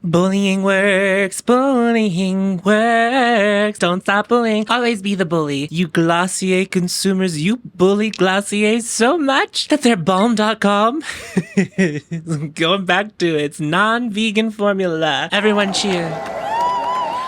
Bullying works, bullying works. Don't stop bullying. Always be the bully. You Glossier consumers, you bully Glossier so much that their Balm DotCom going back to its non-vegan formula. Everyone cheer.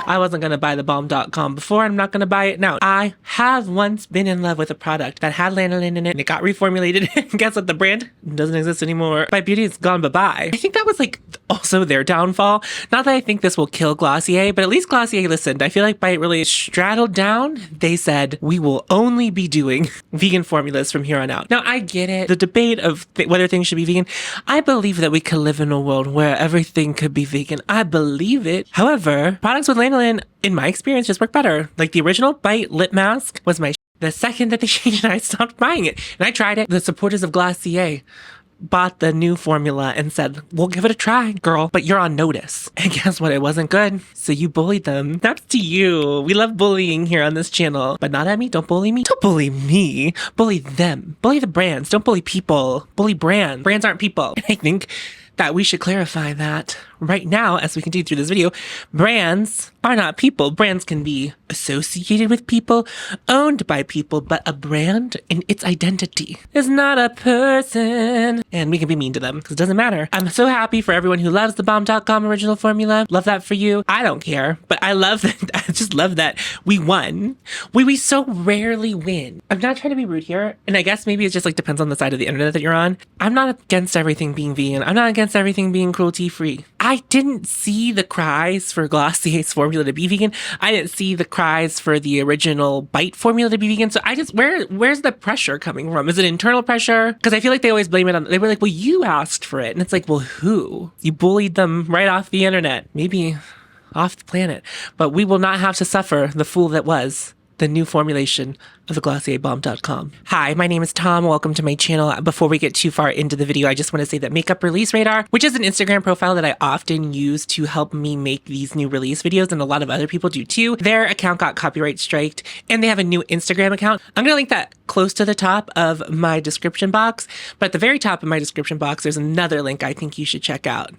I wasn't going to buy the Balm DotCom before. I'm not going to buy it now. I have once been in love with a product that had lanolin in it and it got reformulated. And guess what? The brand doesn't exist anymore. My beauty is gone bye-bye. I think that was like also their downfall. Not that I think this will kill Glossier, but at least Glossier listened. I feel like Bite really straddled down. They said, we will only be doing vegan formulas from here on out. Now, I get it. The debate of whether things should be vegan. I believe that we could live in a world where everything could be vegan. I believe it. However, products with lanolin, in my experience, just work better. Like the original Bite lip mask was my the second that they changed it, I stopped buying it. And I tried it. The supporters of Glossier bought the new formula and said, we'll give it a try, girl, but you're on notice. And guess what? It wasn't good. So you bullied them. That's to you. We love bullying here on this channel, but not at me. Don't bully me. Don't bully me. Bully them. Bully the brands. Don't bully people. Bully brands. Brands aren't people. And I think that we should clarify that right now as we continue through this video. Brands are not people. Brands can be associated with people, owned by people, but a brand in its identity is not a person. And we can be mean to them because it doesn't matter. I'm so happy for everyone who loves the Balm DotCom original formula. Love that for you. I don't care, but I love that. I just love that we won. We so rarely win. I'm not trying to be rude here. And I guess maybe it just like depends on the side of the internet that you're on. I'm not against everything being vegan. I'm not against everything being cruelty free. I didn't see the cries for Glossier's formula to be vegan. I didn't see the cries for the original Bite formula to be vegan. So I just, where's the pressure coming from? Is it internal pressure? Because I feel like they always blame it on, they were like, well, you asked for it. And it's like, well, who? You bullied them right off the internet. Maybe off the planet. But we will not have to suffer the fool that was the new formulation of the Glossier Balm DotCom. Hi, my name is Tom. Welcome to my channel. Before we get too far into the video, I just want to say that Makeup Release Radar, which is an Instagram profile that I often use to help me make these new release videos, and a lot of other people do too, their account got copyright striked, and they have a new Instagram account. I'm going to link that close to the top of my description box, but at the very top of my description box, there's another link I think you should check out.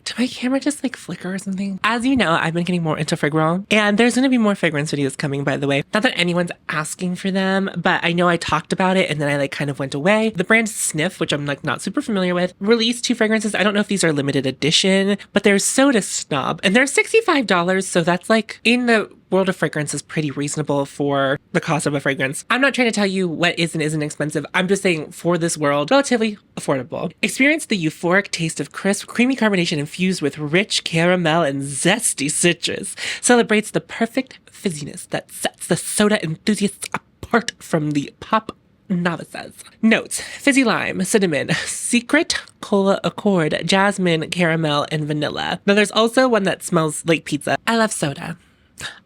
Did my camera just like flicker or something? As you know, I've been getting more into fragrance, and there's going to be more fragrance videos coming, by the way. Not that anyone's asking for them, but I know I talked about it and then I like kind of went away. The brand Snif, which I'm like not super familiar with, released 2 fragrances. I don't know if these are limited edition, but there's Soda Snob and they're $65. So that's like in the world of fragrance is pretty reasonable for the cost of a fragrance. I'm not trying to tell you what is and isn't expensive. I'm just saying for this world, relatively affordable. Experience the euphoric taste of crisp, creamy carbonation infused with rich caramel and zesty citrus. Celebrates the perfect fizziness that sets the soda enthusiasts apart from the pop novices. Notes: fizzy lime, cinnamon, secret cola accord, jasmine, caramel, and vanilla. Now there's also one that smells like pizza. I love soda.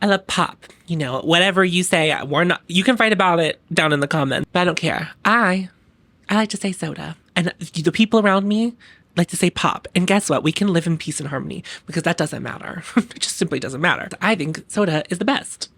I love pop. You know, whatever you say, we're not, you can fight about it down in the comments, but I don't care. I like to say soda, and the people around me like to say pop. And guess what? We can live in peace and harmony because that doesn't matter. It just simply doesn't matter. I think soda is the best.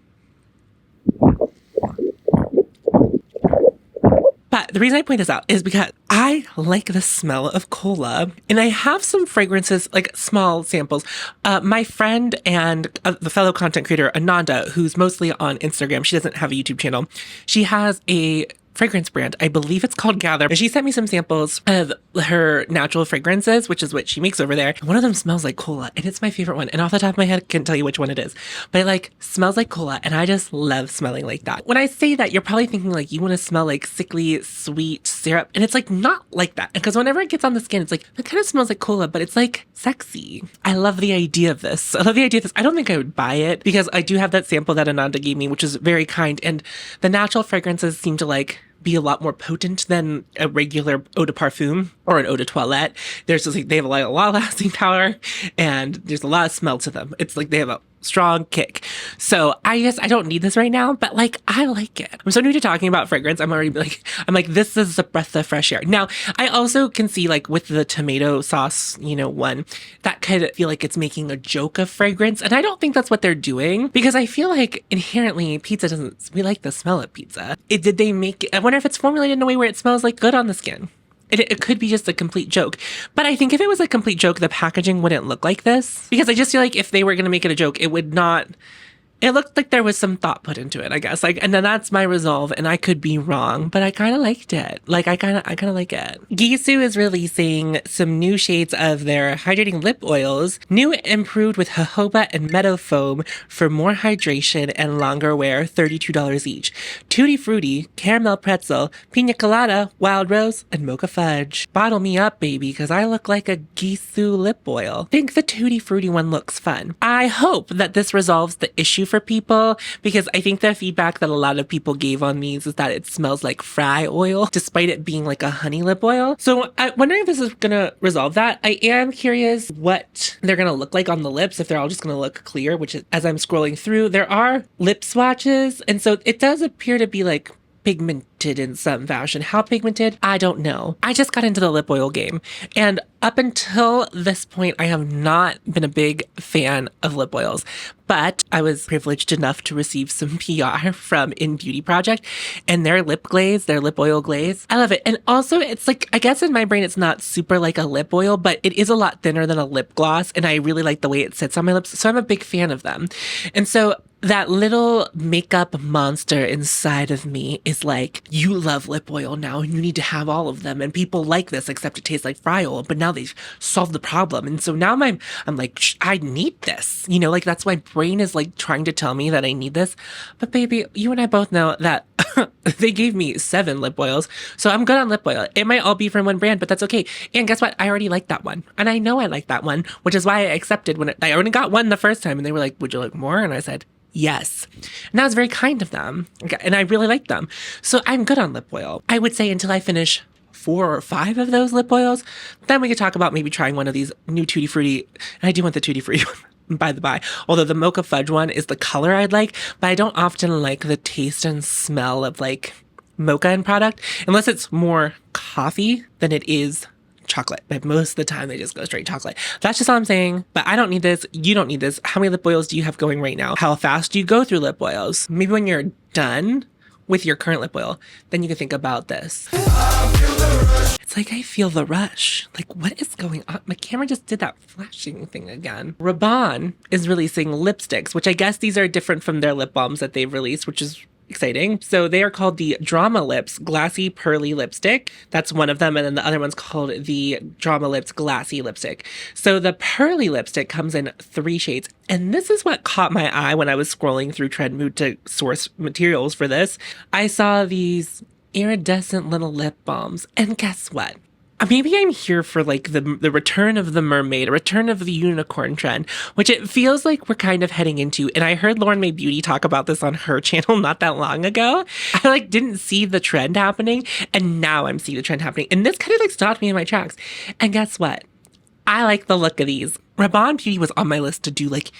But the reason I point this out is because I like the smell of cola, and I have some fragrances, like small samples. My friend and the fellow content creator, Ananda, who's mostly on Instagram, she doesn't have a YouTube channel. She has a fragrance brand. I believe it's called Gather. And she sent me some samples of her natural fragrances, which is what she makes over there. One of them smells like cola, and it's my favorite one. And off the top of my head, I can't tell you which one it is, but it like smells like cola, and I just love smelling like that. When I say that, you're probably thinking like you want to smell like sickly, sweet syrup, and it's like not like that. Because whenever it gets on the skin, it's like, it kind of smells like cola, but it's like sexy. I love the idea of this. I love the idea of this. I don't think I would buy it because I do have that sample that Ananda gave me, which is very kind. And the natural fragrances seem to like be a lot more potent than a regular eau de parfum or an eau de toilette. There's just like, they have a lot of lasting power, and there's a lot of smell to them. It's like they have a strong kick. So I guess I don't need this right now, but like, I like it. I'm so new to talking about fragrance. I'm like, this is a breath of fresh air. Now, I also can see like with the tomato sauce, you know, one that could feel like it's making a joke of fragrance. And I don't think that's what they're doing, because I feel like inherently pizza doesn't, we like the smell of pizza. Did they make it? I wonder if it's formulated in a way where it smells like good on the skin. it could be just a complete joke. But I think if it was a complete joke, the packaging wouldn't look like this. Because I just feel like if they were going to make it a joke, it would not... It looked like there was some thought put into it, I guess. Like, and then that's my resolve, and I could be wrong, but I kind of liked it. Like, I kind of like it. Gisou is releasing some new shades of their hydrating lip oils, new and improved with jojoba and meadow foam for more hydration and longer wear, $32 each. Tutti Frutti, caramel pretzel, pina colada, wild rose, and mocha fudge. Bottle me up, baby, because I look like a Gisou lip oil. Think the Tutti Frutti one looks fun. I hope that this resolves the issue for people, because I think the feedback that a lot of people gave on these is that it smells like fry oil, despite it being like a honey lip oil. So I'm wondering if this is gonna resolve that. I am curious what they're gonna look like on the lips, if they're all just gonna look clear, which is, as I'm scrolling through, there are lip swatches, and so it does appear to be like pigmented in some fashion. How pigmented? I don't know. I just got into the lip oil game, and up until this point, I have not been a big fan of lip oils, but I was privileged enough to receive some PR from In Beauty Project, and their lip glaze, their lip oil glaze, I love it. And also, it's like, I guess in my brain, it's not super like a lip oil, but it is a lot thinner than a lip gloss, and I really like the way it sits on my lips, so I'm a big fan of them. And so that little makeup monster inside of me is like, you love lip oil now and you need to have all of them. And people like this, except it tastes like fry oil. But now they've solved the problem. And so now I'm like, I need this. You know, like that's my brain is like trying to tell me that I need this. But baby, you and I both know that they gave me 7 lip oils. So I'm good on lip oil. It might all be from one brand, but that's okay. And guess what? I already like that one. And I know I like that one, which is why I accepted when I only got one the first time. And they were like, would you like more? And I said, yes. And that was very kind of them. And I really like them. So I'm good on lip oil. I would say until I finish 4 or 5 of those lip oils, then we could talk about maybe trying one of these new Tutti Frutti. And I do want the Tutti Frutti one, by the by. Although the mocha fudge one is the color I'd like, but I don't often like the taste and smell of like mocha in product, unless it's more coffee than it is chocolate. But most of the time they just go straight chocolate. That's just all I'm saying. But I don't need this. You don't need this. How many lip oils do you have going right now? How fast do you go through lip oils? Maybe when you're done with your current lip oil, then you can think about this. It's like, I feel the rush. Like, what is going on? My camera just did that flashing thing again. Rabanne is releasing lipsticks, which I guess these are different from their lip balms that they've released, which is exciting. So they are called the Drama Lips Glassy Pearly Lipstick. That's one of them. And then the other one's called the Drama Lips Glassy Lipstick. So the pearly lipstick comes in 3 shades. And this is what caught my eye when I was scrolling through Trendmood to source materials for this. I saw these iridescent little lip balms. And guess what? Maybe I'm here for like the return of the mermaid, a return of the unicorn trend, which it feels like we're kind of heading into. And I heard Lauren May Beauty talk about this on her channel not that long ago. I like didn't see the trend happening, and now I'm seeing the trend happening. And this kind of like stopped me in my tracks. And guess what? I like the look of these. Rabanne Beauty was on my list to do like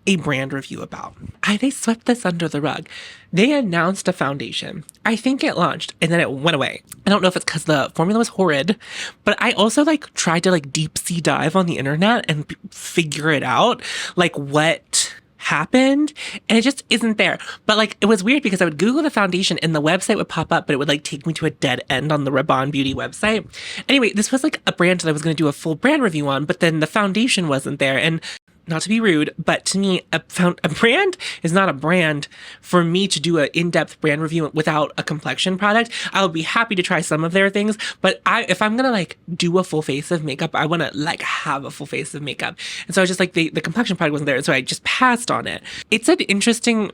a brand review about. They swept this under the rug. They announced a foundation. I think it launched and then it went away. I don't know if it's because the formula was horrid, but I also like tried to like deep sea dive on the internet and figure it out, like what happened, and it just isn't there. But like it was weird because I would Google the foundation and the website would pop up, but it would like take me to a dead end on the Rabanne Beauty website. Anyway, this was like a brand that I was going to do a full brand review on, but then the foundation wasn't there. And not to be rude, but to me, a brand is not a brand for me to do an in-depth brand review without a complexion product. I'll be happy to try some of their things, but if I'm gonna like do a full face of makeup, I want to like have a full face of makeup. And so I was just like, the complexion product wasn't there, and so I just passed on it. It's an interesting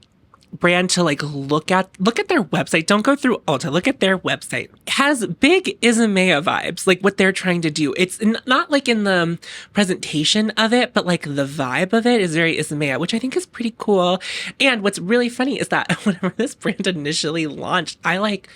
brand to like look at their website. Don't go through Ulta. Look at their website. It has big Izumea vibes, like what they're trying to do. It's not like in the presentation of it, but like the vibe of it is very Izumea, which I think is pretty cool. And what's really funny is that whenever this brand initially launched, I like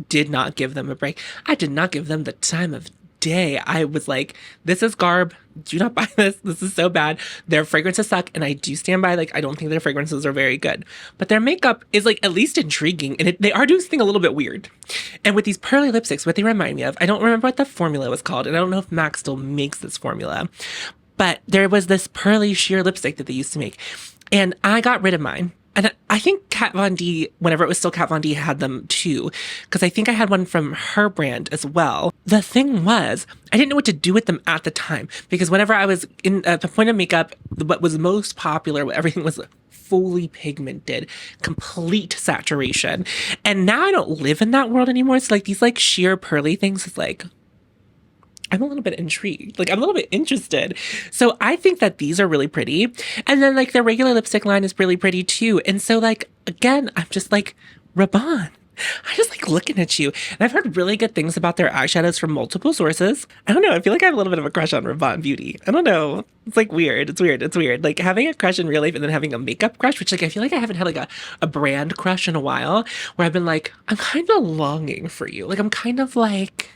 did not give them a break. I did not give them the time of day. I was like, this is garb. Do not buy this. This is so bad. Their fragrances suck. And I do stand by, like, I don't think their fragrances are very good. But their makeup is, like, at least intriguing. And they are doing something a little bit weird. And with these pearly lipsticks, what they remind me of, I don't remember what the formula was called. And I don't know if MAC still makes this formula. But there was this pearly sheer lipstick that they used to make. And I got rid of mine And I think Kat Von D, whenever it was still Kat Von D, had them too. Because I think I had one from her brand as well. The thing was, I didn't know what to do with them at the time. Because whenever I was in at the point of makeup, what was most popular, everything was fully pigmented, complete saturation. And now I don't live in that world anymore. So like these like sheer pearly things is like, I'm a little bit intrigued. Like, I'm a little bit interested. So I think that these are really pretty. And then, like, the regular lipstick line is really pretty, too. And so, like, again, I'm just like, Rabanne. I just like looking at you. And I've heard really good things about their eyeshadows from multiple sources. I don't know. I feel like I have a little bit of a crush on Rabanne Beauty. I don't know. It's like weird. It's weird. It's weird. Like having a crush in real life and then having a makeup crush, which like I feel like I haven't had like a brand crush in a while where I've been like, I'm kind of longing for you. Like, I'm kind of like,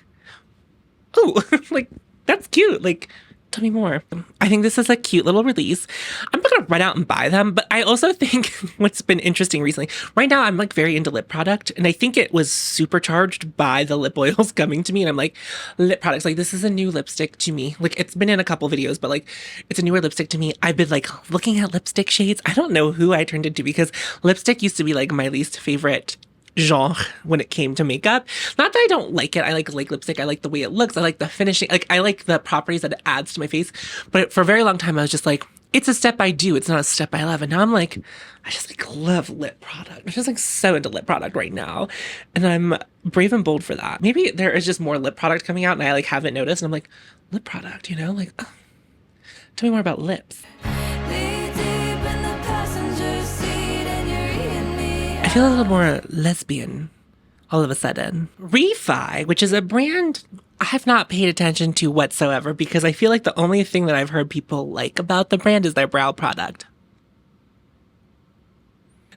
oh, like, that's cute. Like, tell me more. I think this is a cute little release. I'm not going to run out and buy them, but I also think what's been interesting recently, right now I'm like very into lip product, and I think it was supercharged by the lip oils coming to me, and I'm like, lip products, like this is a new lipstick to me. Like it's been in a couple videos, but like it's a newer lipstick to me. I've been like looking at lipstick shades. I don't know who I turned into because lipstick used to be like my least favorite genre when it came to makeup. Not that I don't like it. I like lipstick. I like the way it looks. I like the finishing. Like I like the properties that it adds to my face. But for a very long time, I was just like, it's a step I do. It's not a step I love. And now I'm like, I just like love lip product. I'm just like so into lip product right now. And I'm brave and bold for that. Maybe there is just more lip product coming out and I like haven't noticed. And I'm like, lip product, you know, like, oh, tell me more about lips. I feel a little more lesbian all of a sudden. Refy, which is a brand I have not paid attention to whatsoever because I feel like the only thing that I've heard people like about the brand is their brow product.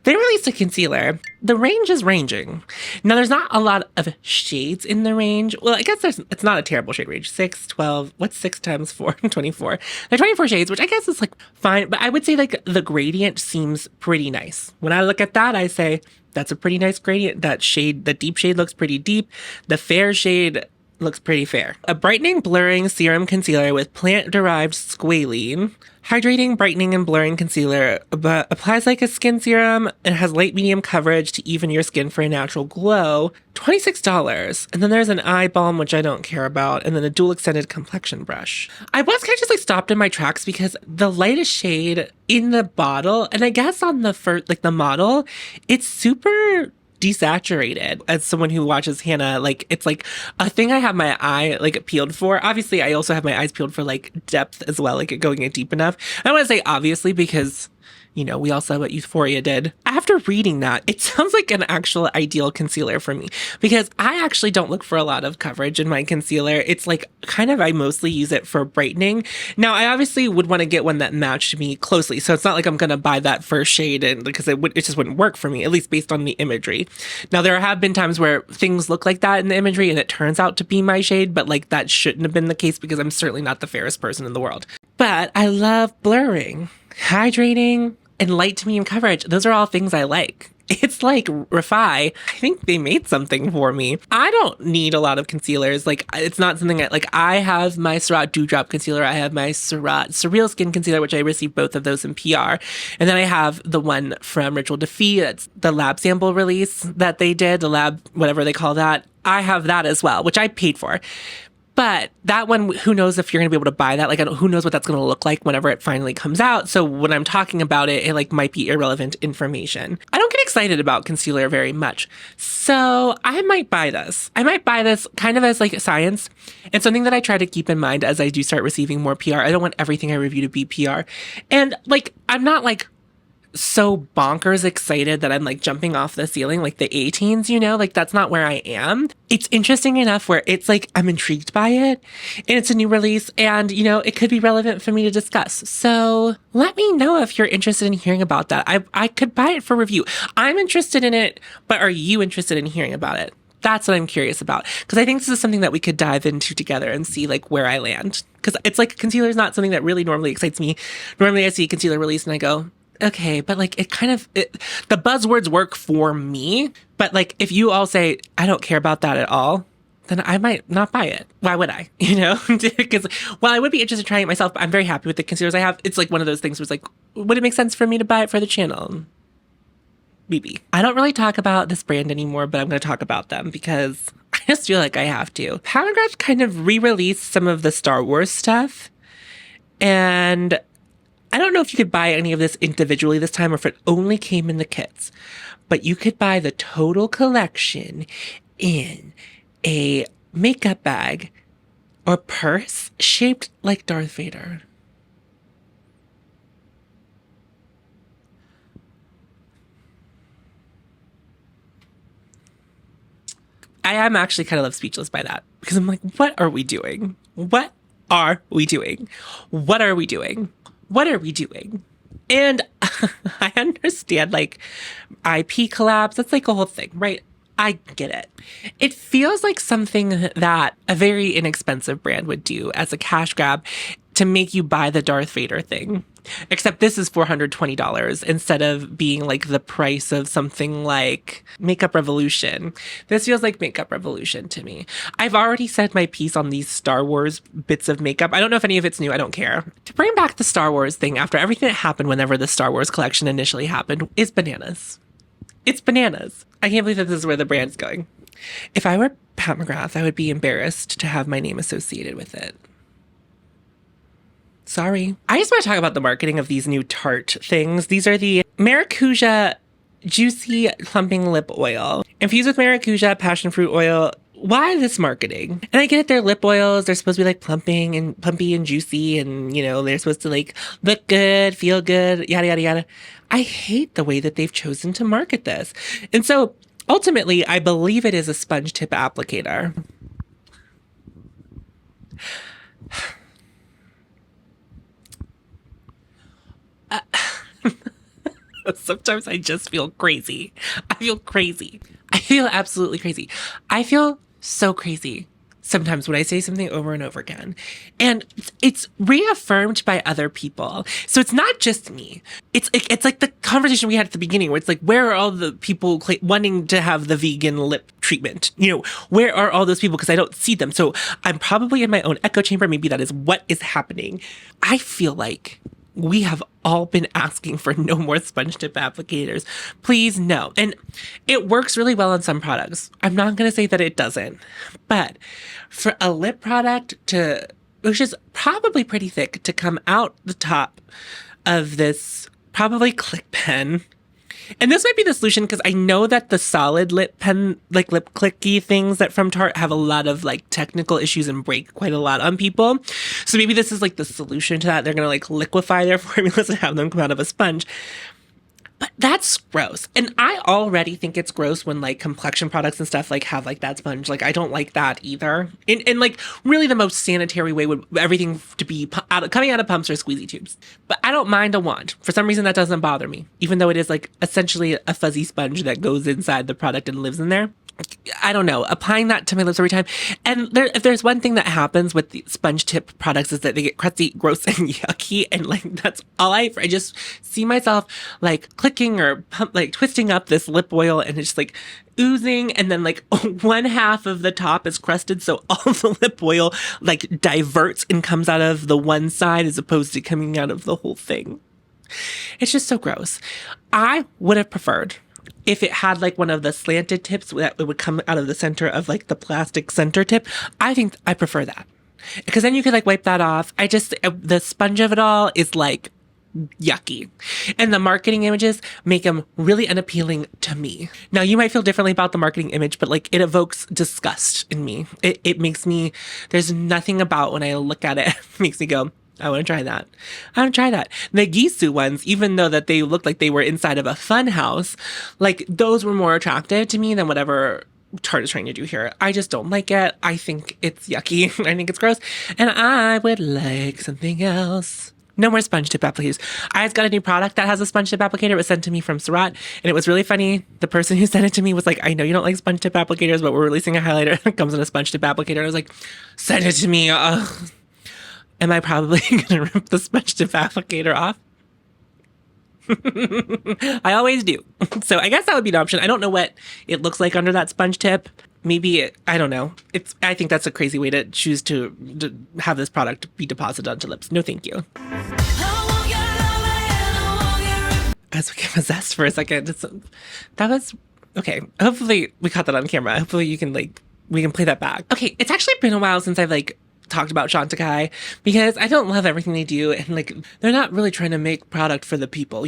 They released a concealer. The range is ranging. Now, there's not a lot of shades in the range. Well, I guess it's not a terrible shade range. 6, 12, what's 6 times 4? 24. There are 24 shades, which I guess is like fine. But I would say like the gradient seems pretty nice. When I look at that, I say that's a pretty nice gradient. That shade, the deep shade looks pretty deep. The fair shade looks pretty fair. A brightening, blurring serum concealer with plant-derived squalene. Hydrating, brightening, and blurring concealer, but applies like a skin serum and has light medium coverage to even your skin for a natural glow. $26. And then there's an eye balm, which I don't care about, and then a dual extended complexion brush. I was kind of just like stopped in my tracks because the lightest shade in the bottle, and I guess on the first, like the model, it's super desaturated. As someone who watches Hannah, like it's like a thing I have my eye like peeled for. Obviously, I also have my eyes peeled for like depth as well, like it going in deep enough. I don't want to say obviously because, you know, we all saw what Euphoria did. After reading that, it sounds like an actual ideal concealer for me because I actually don't look for a lot of coverage in my concealer. It's like kind of, I mostly use it for brightening. Now, I obviously would want to get one that matched me closely. So it's not like I'm going to buy that first shade and because it just wouldn't work for me, at least based on the imagery. Now, there have been times where things look like that in the imagery and it turns out to be my shade, but like that shouldn't have been the case because I'm certainly not the fairest person in the world. But I love blurring, hydrating, and light to medium coverage. Those are all things I like. It's like Refy. I think they made something for me. I don't need a lot of concealers. Like, it's not something I have my Surratt Dewdrop concealer. I have my Surratt Surreal Skin concealer, which I received both of those in PR. And then I have the one from Ritual Defeat. That's the lab sample release that they did, the lab, whatever they call that. I have that as well, which I paid for. But that one, who knows if you're going to be able to buy that? Like, who knows what that's going to look like whenever it finally comes out. So when I'm talking about it, it like might be irrelevant information. I don't get excited about concealer very much. So I might buy this. I might buy this kind of as like science and something that I try to keep in mind as I do start receiving more PR. I don't want everything I review to be PR. And like, I'm not like so bonkers excited that I'm like jumping off the ceiling like the A-teens, you know, like that's not where I am. It's interesting enough where it's like I'm intrigued by it and it's a new release and, you know, it could be relevant for me to discuss. So let me know if you're interested in hearing about that. I could buy it for review. I'm interested in it, but are you interested in hearing about it? That's what I'm curious about. Because I think this is something that we could dive into together and see like where I land. Because it's like concealer is not something that really normally excites me. Normally I see concealer release and I go, okay, but like it kind of, the buzzwords work for me. But like if you all say, I don't care about that at all, then I might not buy it. Why would I? You know, because while I would be interested in trying it myself, I'm very happy with the concealers I have. It's like one of those things where it's like, would it make sense for me to buy it for the channel? Maybe. I don't really talk about this brand anymore, but I'm going to talk about them because I just feel like I have to. McGrath kind of re-released some of the Star Wars stuff. And I don't know if you could buy any of this individually this time or if it only came in the kits. But you could buy the total collection in a makeup bag or purse shaped like Darth Vader. I am actually kind of left speechless by that because I'm like, what are we doing? What are we doing? What are we doing? What are we doing? And I understand like IP collabs. That's like a whole thing, right? I get it. It feels like something that a very inexpensive brand would do as a cash grab to make you buy the Darth Vader thing. Except this is $420 instead of being like the price of something like Makeup Revolution. This feels like Makeup Revolution to me. I've already said my piece on these Star Wars bits of makeup. I don't know if any of it's new. I don't care. To bring back the Star Wars thing after everything that happened whenever the Star Wars collection initially happened is bananas. It's bananas. I can't believe that this is where the brand's going. If I were Pat McGrath, I would be embarrassed to have my name associated with it. Sorry. I just want to talk about the marketing of these new Tarte things. These are the Maracuja Juicy Plumping Lip Oil. Infused with Maracuja Passion Fruit Oil. Why this marketing? And I get it, they're lip oils. They're supposed to be like plumping and pumpy and juicy. And, you know, they're supposed to like look good, feel good, yada, yada, yada. I hate the way that they've chosen to market this. And so ultimately, I believe it is a sponge tip applicator. Sometimes I just feel crazy. I feel crazy. I feel absolutely crazy. I feel so crazy sometimes when I say something over and over again. And it's reaffirmed by other people. So it's not just me. It's like the conversation we had at the beginning where it's like, where are all the people wanting to have the vegan lip treatment? You know, where are all those people? Because I don't see them. So I'm probably in my own echo chamber. Maybe that is what is happening. I feel like we have all been asking for no more sponge tip applicators. Please, no. And it works really well on some products. I'm not going to say that it doesn't. But for a lip product which is probably pretty thick, to come out the top of this probably click pen. And this might be the solution because I know that the solid lip pen, like lip clicky things that from Tarte have a lot of like technical issues and break quite a lot on people. So maybe this is like the solution to that. They're going to like liquefy their formulas and have them come out of a sponge. But that's gross. And I already think it's gross when like complexion products and stuff like have like that sponge. Like I don't like that either. In like really the most sanitary way would everything to be coming out of pumps or squeezy tubes. But I don't mind a wand. For some reason that doesn't bother me. Even though it is like essentially a fuzzy sponge that goes inside the product and lives in there. I don't know, applying that to my lips every time. And if there's one thing that happens with the sponge tip products is that they get crusty, gross, and yucky. And like, that's all I just see myself like clicking or like twisting up this lip oil and it's just like oozing. And then like one half of the top is crusted. So all the lip oil like diverts and comes out of the one side as opposed to coming out of the whole thing. It's just so gross. I would have preferred if it had like one of the slanted tips that it would come out of the center of like the plastic center tip. I think I prefer that because then you could like wipe that off. The sponge of it all is like yucky. And the marketing images make them really unappealing to me. Now you might feel differently about the marketing image, but like it evokes disgust in me. It makes me, there's nothing about when I look at it, makes me go, I want to try that. I want to try that. The Gisou ones, even though that they looked like they were inside of a fun house, like those were more attractive to me than whatever Tarte is trying to do here. I just don't like it. I think it's yucky. I think it's gross. And I would like something else. No more sponge tip applicators. I just got a new product that has a sponge tip applicator. It was sent to me from Surat, and it was really funny. The person who sent it to me was like, I know you don't like sponge tip applicators, but we're releasing a highlighter that comes in a sponge tip applicator. I was like, send it to me. Am I probably going to rip the sponge tip applicator off? I always do. So I guess that would be an option. I don't know what it looks like under that sponge tip. Maybe, I don't know. I think that's a crazy way to choose to have this product be deposited onto lips. No, thank you. I was possessed for a second. That was okay. Hopefully we caught that on camera. Hopefully you can we can play that back. Okay, it's actually been a while since I've talked about chantecaille because I don't love everything they do, and they're not really trying to make product for the people,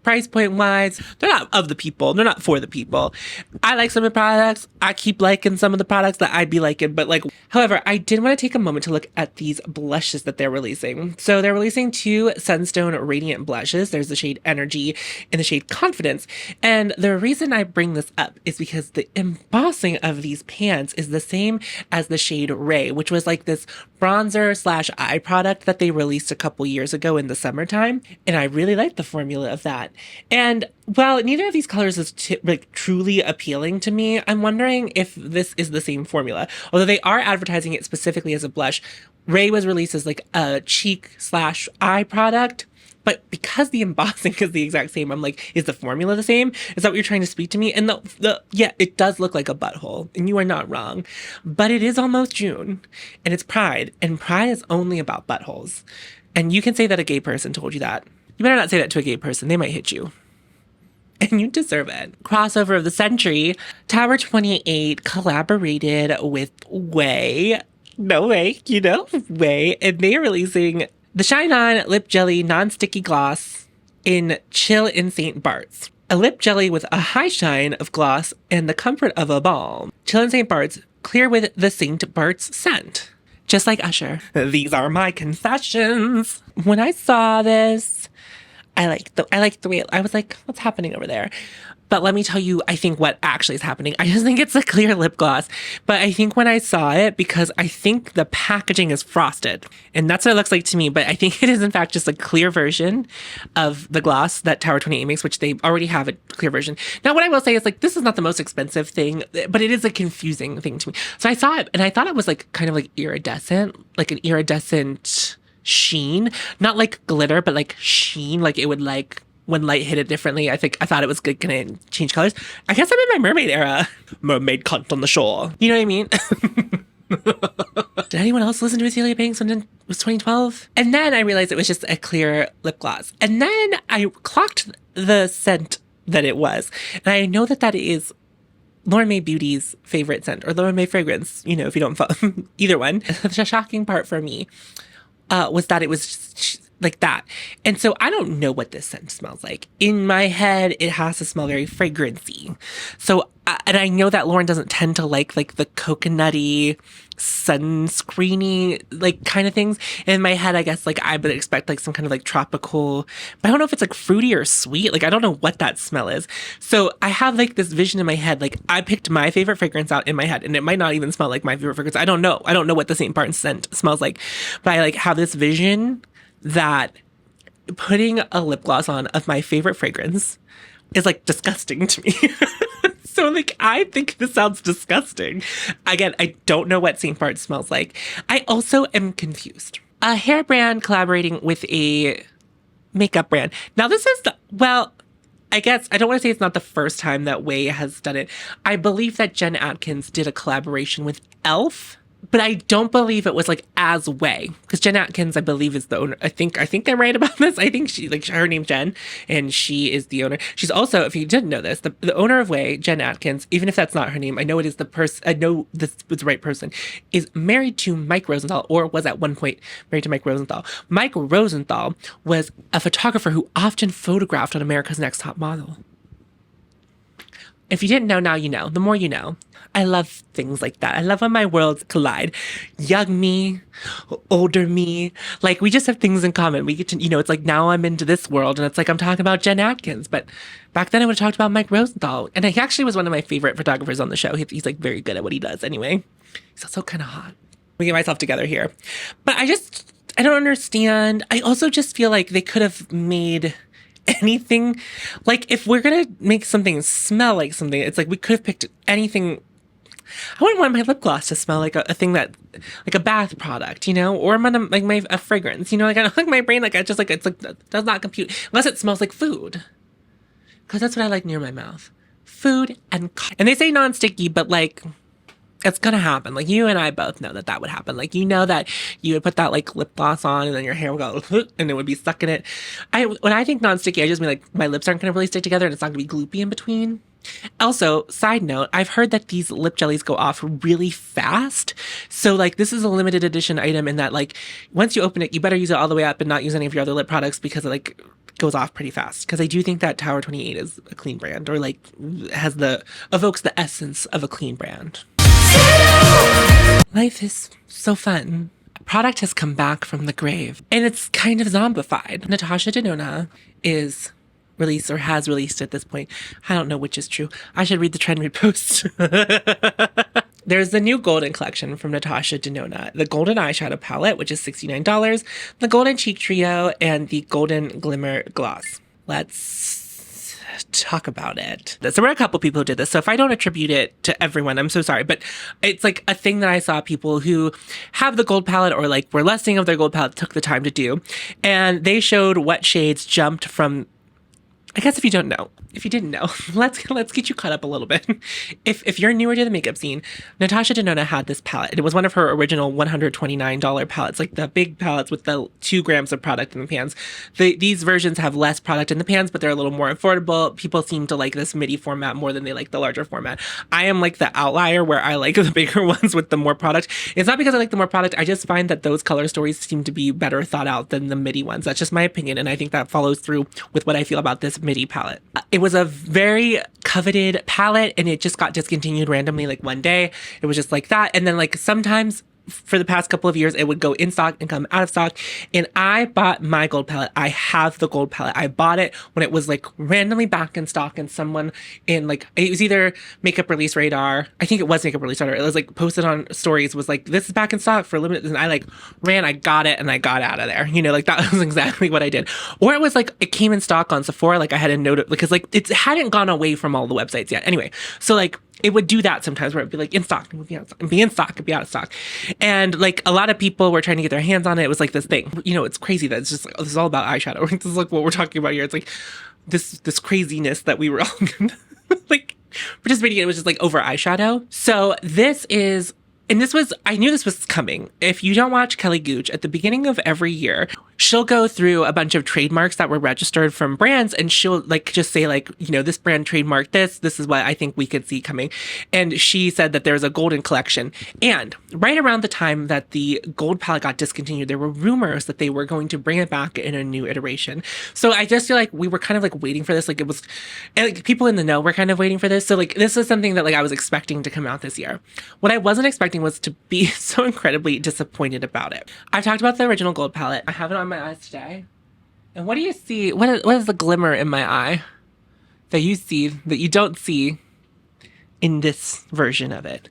price point wise, they're not of the people, they're not for the people. I like some of the products, I keep liking some of the products that I'd be liking, but however, I did want to take a moment to look at these blushes that they're releasing. So they're releasing 2 Sunstone Radiant blushes. There's the shade Energy and the shade Confidence, and the reason I bring this up is because the embossing of these pans is the same as the shade Ray, which was this bronzer / eye product that they released a couple years ago in the summertime, and I really like the formula of that. And while neither of these colors is truly appealing to me, I'm wondering if this is the same formula. Although they are advertising it specifically as a blush, Ray was released as a cheek / eye product. But because the embossing is the exact same, I'm is the formula the same? Is that what you're trying to speak to me? And yeah, it does look like a butthole, and you are not wrong. But it is almost June, and it's Pride, and Pride is only about buttholes. And you can say that a gay person told you that. You better not say that to a gay person. They might hit you. And you deserve it. Crossover of the century. Tower 28 collaborated with Ouai. No way, Ouai. And they're releasing the Shine On Lip Jelly Non-Sticky Gloss in Chill in St. Bart's. A lip jelly with a high shine of gloss and the comfort of a balm. Chill in St. Bart's, clear with the St. Bart's scent. Just like Usher. These are my confessions. When I saw this, I liked the way I was like, what's happening over there? But let me tell you, I think what actually is happening. I just think it's a clear lip gloss. But I think when I saw it, because I think the packaging is frosted. And that's what it looks like to me. But I think it is, in fact, just a clear version of the gloss that Tower 28 makes, which they already have a clear version. Now, what I will say is, this is not the most expensive thing, but it is a confusing thing to me. So I saw it, and I thought it was, kind of iridescent, an iridescent sheen. Not glitter, but sheen. It would, when light hit it differently, I thought it was good. Can it change colors? I guess I'm in my mermaid era. Mermaid cunt on the shore. You know what I mean? Did anyone else listen to Celia Banks when it was 2012? And then I realized it was just a clear lip gloss. And then I clocked the scent that it was. And I know that is Lauren May Beauty's favorite scent, or Lauren May fragrance, if you don't follow either one. The shocking part for me was that it was like that. And so I don't know what this scent smells like. In my head, it has to smell very fragrancy. So, and I know that Lauren doesn't tend to like the coconutty, sunscreeny, kind of things. In my head, I guess, I would expect some kind of tropical, but I don't know if it's fruity or sweet. I don't know what that smell is. So I have this vision in my head. I picked my favorite fragrance out in my head, and it might not even smell like my favorite fragrance. I don't know. I don't know what the St. Bart's scent smells like, but I have this vision that putting a lip gloss on of my favorite fragrance is disgusting to me. So I think this sounds disgusting. Again, I don't know what St. Bart's smells like. I also am confused. A hair brand collaborating with a makeup brand. Now this is I guess I don't want to say it's not the first time that Ouai has done it. I believe that Jen Atkins did a collaboration with e.l.f., but I don't believe it was as Ouai, because Jen Atkins, I believe, is the owner. I think they're right about this. I think she her name's Jen, and she is the owner. She's also, if you didn't know this, the owner of Ouai, Jen Atkins. Even if that's not her name, I know it is the person. I know this was the right person. Is married to Mike Rosenthal, or was at one point married to Mike Rosenthal. Mike Rosenthal was a photographer who often photographed on America's Next Top Model. If you didn't know, now you know. The more you know. I love things like that. I love when my worlds collide. Young me, older me. We just have things in common. We get to, it's now I'm into this world, and it's I'm talking about Jen Atkins. But back then I would have talked about Mike Rosenthal. And he actually was one of my favorite photographers on the show. He's very good at what he does anyway. He's also kind of hot. Let me get myself together here. But I don't understand. I also just feel they could have made anything. If we're gonna make something smell like something, it's we could have picked anything. I wouldn't want my lip gloss to smell like a thing that, a bath product, or a fragrance, I don't my brain, does not compute unless it smells like food, because that's what I like near my mouth, food and they say non-sticky, but It's gonna happen. Like, you and I both know that that would happen. Like, you know that you would put that like lip gloss on and then your hair would go and it would be stuck in it. When I think non-sticky, I just mean like my lips aren't gonna really stick together and it's not gonna be gloopy in between. Also, side note, I've heard that these lip jellies go off really fast. So like this is a limited edition item in that like once you open it, you better use it all the way up and not use any of your other lip products because it like goes off pretty fast. Because I do think that Tower 28 is a clean brand, or like evokes the essence of a clean brand. Life is so fun. A product has come back from the grave and it's kind of zombified. Natasha Denona is released, or has released at this point. I don't know which is true. I should read the trend repost. There's the new golden collection from Natasha Denona. The golden eyeshadow palette, which is $69, the golden cheek trio, and the golden glimmer gloss. Let's talk about it. So there were a couple people who did this. So if I don't attribute it to everyone, I'm so sorry. But it's like a thing that I saw people who have the gold palette or like were listing of their gold palette took the time to do. And they showed what shades jumped from, I guess if you don't know, if you didn't know, let's get you caught up a little bit. If you're newer to the makeup scene, Natasha Denona had this palette. It was one of her original $129 palettes, like the big palettes with the 2 grams of product in the pans. These versions have less product in the pans, but they're a little more affordable. People seem to like this midi format more than they like the larger format. I am like the outlier where I like the bigger ones with the more product. It's not because I like the more product. I just find that those color stories seem to be better thought out than the midi ones. That's just my opinion, and I think that follows through with what I feel about this midi palette. It was a very coveted palette and it just got discontinued randomly like one day. It was just like that. And then like sometimes for the past couple of years, it would go in stock and come out of stock. And I bought my gold palette. I have the gold palette. I bought it when it was like randomly back in stock and someone in like, it was either Makeup Release Radar. I think it was Makeup Release Radar. It was like posted on stories, was like, this is back in stock for limited. And I like ran, I got it and I got out of there. You know, like that was exactly what I did. Or it was like, it came in stock on Sephora. Like I had a note because like it hadn't gone away from all the websites yet. Anyway, so like, it would do that sometimes where it'd be like in stock, it would be out of stock, and be in stock, it'd be out of stock. And like a lot of people were trying to get their hands on it. It was like this thing, you know, it's crazy that it's just like, oh, this is all about eyeshadow. This is like what we're talking about here. It's like this craziness that we were all like participating in. It was just like over eyeshadow. So this is, and this was, I knew this was coming. If you don't watch Kelly Gooch, at the beginning of every year, she'll go through a bunch of trademarks that were registered from brands and she'll like just say like, you know, this brand trademarked this is what I think we could see coming. And she said that there's a golden collection. And right around the time that the gold palette got discontinued, there were rumors that they were going to bring it back in a new iteration. So I just feel like we were kind of like waiting for this. Like it was, and like people in the know were kind of waiting for this. So like this is something that like I was expecting to come out this year. What I wasn't expecting was to be so incredibly disappointed about it. I've talked about the original gold palette. I have it on my eyes today. And what do you see? What is the glimmer in my eye that you see that you don't see in this version of it?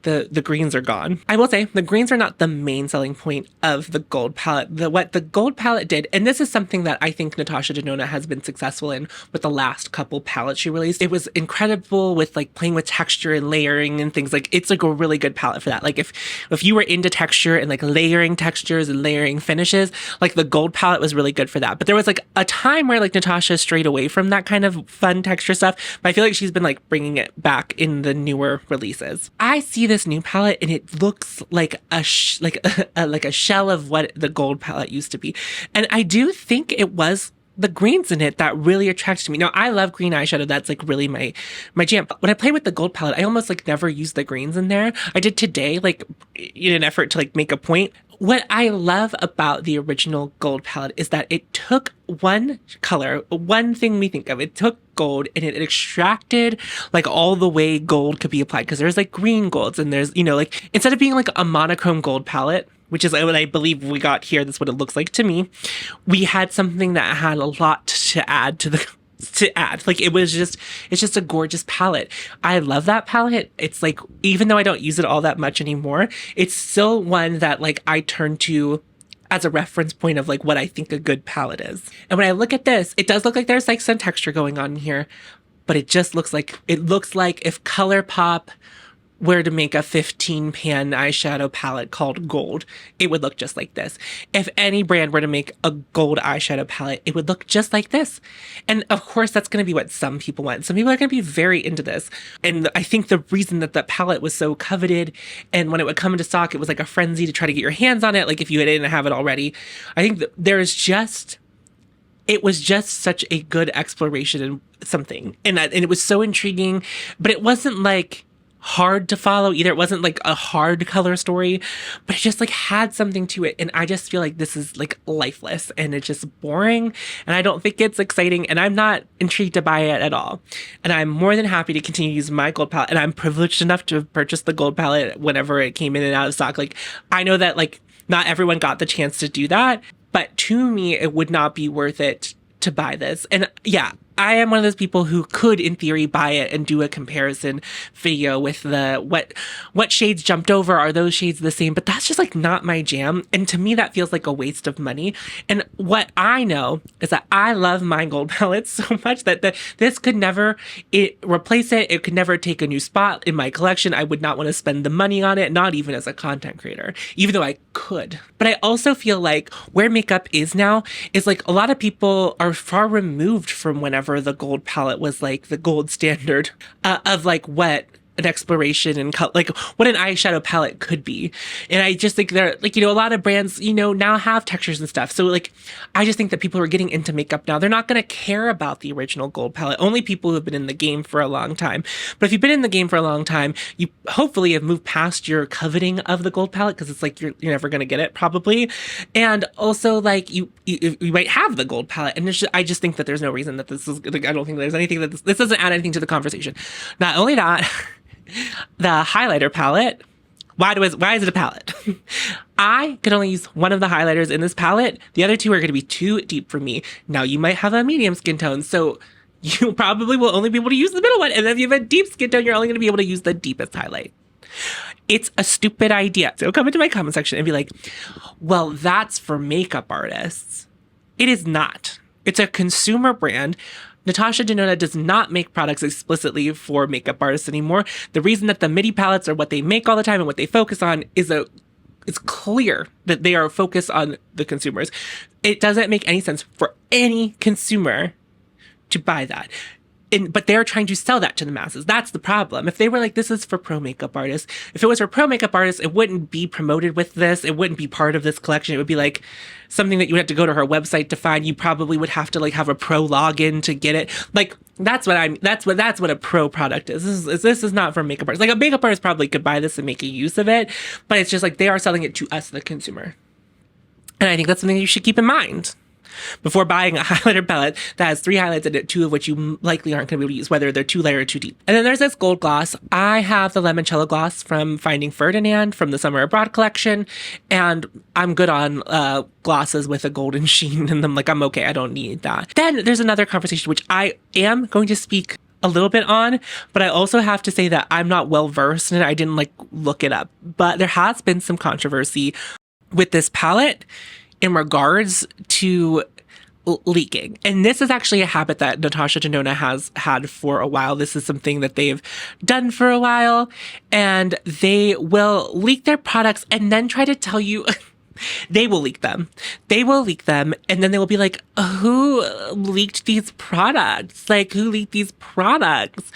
The greens are gone. I will say the greens are not the main selling point of the gold palette. What the gold palette did, and this is something that I think Natasha Denona has been successful in with the last couple palettes she released. It was incredible with like playing with texture and layering and things. Like it's like a really good palette for that. Like if you were into texture and like layering textures and layering finishes, like the gold palette was really good for that. But there was like a time where like Natasha strayed away from that kind of fun texture stuff. But I feel like she's been like bringing it back in the newer releases. I see this new palette and it looks like a shell of what the gold palette used to be, and I do think it was the greens in it that really attracted me. Now I love green eyeshadow. That's like really my jam. When I play with the gold palette, I almost like never use the greens in there. I did today, like in an effort to like make a point. What I love about the original gold palette is that it took one color, one thing we think of, it took gold and it extracted like all the way gold could be applied. Because there's like green golds and there's, you know, like instead of being like a monochrome gold palette, which is what I believe we got here, that's what it looks like to me, we had something that had a lot to add to the like it's just a gorgeous palette. I love that palette. It's like, even though I don't use it all that much anymore, it's still one that like I turn to as a reference point of like what I think a good palette is. And when I look at this, it does look like there's like some texture going on here, but it just looks like, if ColourPop were to make a 15 pan eyeshadow palette called Gold, it would look just like this. If any brand were to make a gold eyeshadow palette, it would look just like this. And of course, that's going to be what some people want. Some people are going to be very into this. And I think the reason that the palette was so coveted, and when it would come into stock, it was like a frenzy to try to get your hands on it. Like if you didn't have it already, I think that it was just such a good exploration in something. And it was so intriguing, but it wasn't like hard to follow either. It wasn't like a hard color story, but it just like had something to it. And I just feel like this is like lifeless and it's just boring. And I don't think it's exciting, and I'm not intrigued to buy it at all. And I'm more than happy to continue to use my gold palette. And I'm privileged enough to have purchased the gold palette whenever it came in and out of stock. Like I know that like not everyone got the chance to do that, but to me, it would not be worth it to buy this. And yeah, I am one of those people who could, in theory, buy it and do a comparison video with the what shades jumped over. Are those shades the same? But that's just like not my jam. And to me, that feels like a waste of money. And what I know is that I love my gold palettes so much that this could never replace it. It could never take a new spot in my collection. I would not want to spend the money on it, not even as a content creator, even though I could. But I also feel like where makeup is now is like a lot of people are far removed from whenever the gold palette was like the gold standard of like what an exploration and like what an eyeshadow palette could be. And I just think they're like, you know, a lot of brands, you know, now have textures and stuff. So like, I just think that people are getting into makeup now. They're not going to care about the original gold palette. Only people who have been in the game for a long time. But if you've been in the game for a long time, you hopefully have moved past your coveting of the gold palette, because it's like you're never going to get it probably. And also like you might have the gold palette. And I just think that there's no reason that this is, like, I don't think there's anything that this doesn't add anything to the conversation. Not only that, the highlighter palette. Why is it a palette? I could only use one of the highlighters in this palette. The other two are going to be too deep for me. Now, you might have a medium skin tone, so you probably will only be able to use the middle one. And then if you have a deep skin tone, you're only going to be able to use the deepest highlight. It's a stupid idea. So come into my comment section and be like, well, that's for makeup artists. It is not. It's a consumer brand. Natasha Denona does not make products explicitly for makeup artists anymore. The reason that the MIDI palettes are what they make all the time and what they focus on is it's clear that they are focused on the consumers. It doesn't make any sense for any consumer to buy that. But they're trying to sell that to the masses. That's the problem. If they were like, this is for pro makeup artists, if it was for pro makeup artists, it wouldn't be promoted with this. It wouldn't be part of this collection. It would be like something that you would have to go to her website to find. You probably would have to like have a pro login to get it. Like that's what a pro product is. This is not for makeup artists. Like a makeup artist probably could buy this and make a use of it, but it's just like they are selling it to us, the consumer. And I think that's something you should keep in mind before buying a highlighter palette that has 3 highlights in it, 2 of which you likely aren't going to be able to use, whether they're too light or too deep. And then there's this gold gloss. I have the Limoncello gloss from Finding Ferdinand from the Summer Abroad collection, and I'm good on glosses with a golden sheen in them. Like, I'm okay. I don't need that. Then there's another conversation, which I am going to speak a little bit on, but I also have to say that I'm not well versed in it. I didn't like look it up, but there has been some controversy with this palette in regards to leaking. And this is actually a habit that Natasha Denona has had for a while. This is something that they've done for a while, and they will leak their products and then try to tell you they will leak them. They will leak them, and then they will be like, who leaked these products? Like, who leaked these products?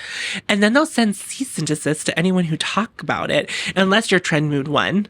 And then they'll send cease and desist to anyone who talk about it. Unless you're Trend Mood 1.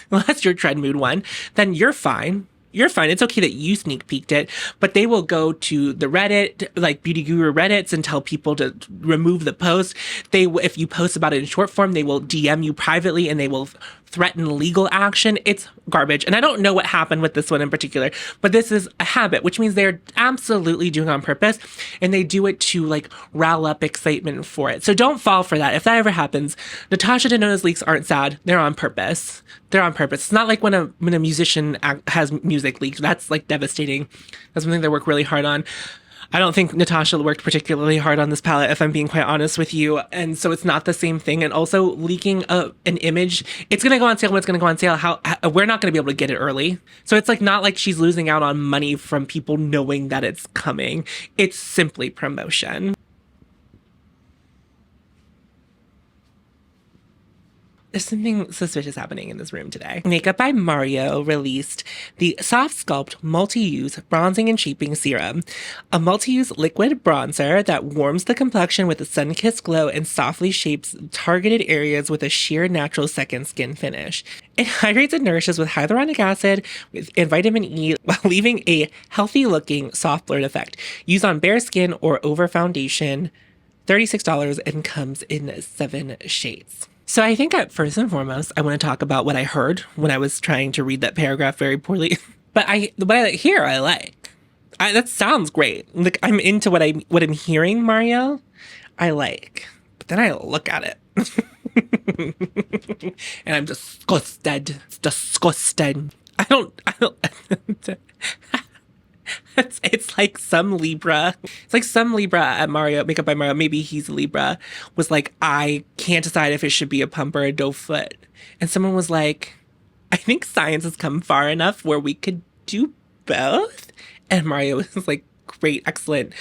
Unless you're Trend Mood 1, then you're fine. You're fine. It's okay that you sneak peeked it, but they will go to the Reddit, like Beauty Guru Reddits, and tell people to remove the post. If you post about it in short form, they will DM you privately and they will threaten legal action. It's garbage. And I don't know what happened with this one in particular, but this is a habit, which means they're absolutely doing it on purpose, and they do it to like rile up excitement for it. So don't fall for that. If that ever happens, Natasha Denona's leaks aren't sad. They're on purpose. They're on purpose. It's not like when a musician has music leaked. That's like devastating. That's something they work really hard on. I don't think Natasha worked particularly hard on this palette, if I'm being quite honest with you. And so it's not the same thing. And also leaking an image, it's going to go on sale when it's going to go on sale. We're not going to be able to get it early. So it's like not like she's losing out on money from people knowing that it's coming. It's simply promotion. There's something suspicious happening in this room today. Makeup by Mario released the Soft Sculpt Multi-Use Bronzing and Shaping Serum, a multi-use liquid bronzer that warms the complexion with a sun-kissed glow and softly shapes targeted areas with a sheer natural second skin finish. It hydrates and nourishes with hyaluronic acid and vitamin E while leaving a healthy-looking soft blurred effect. Used on bare skin or over foundation, $36, and comes in 7 shades. So I think first and foremost, I want to talk about what I heard when I was trying to read that paragraph very poorly. But what I hear, I like. That sounds great. Like, I'm into what I'm hearing, Mario. I like. But then I look at it. And I'm disgusted. Disgusted. I don't It's like some Libra. It's like some Libra at Mario, Makeup by Mario, maybe he's a Libra, was like, I can't decide if it should be a pump or a doe foot. And someone was like, I think science has come far enough where we could do both. And Mario was like, great, excellent.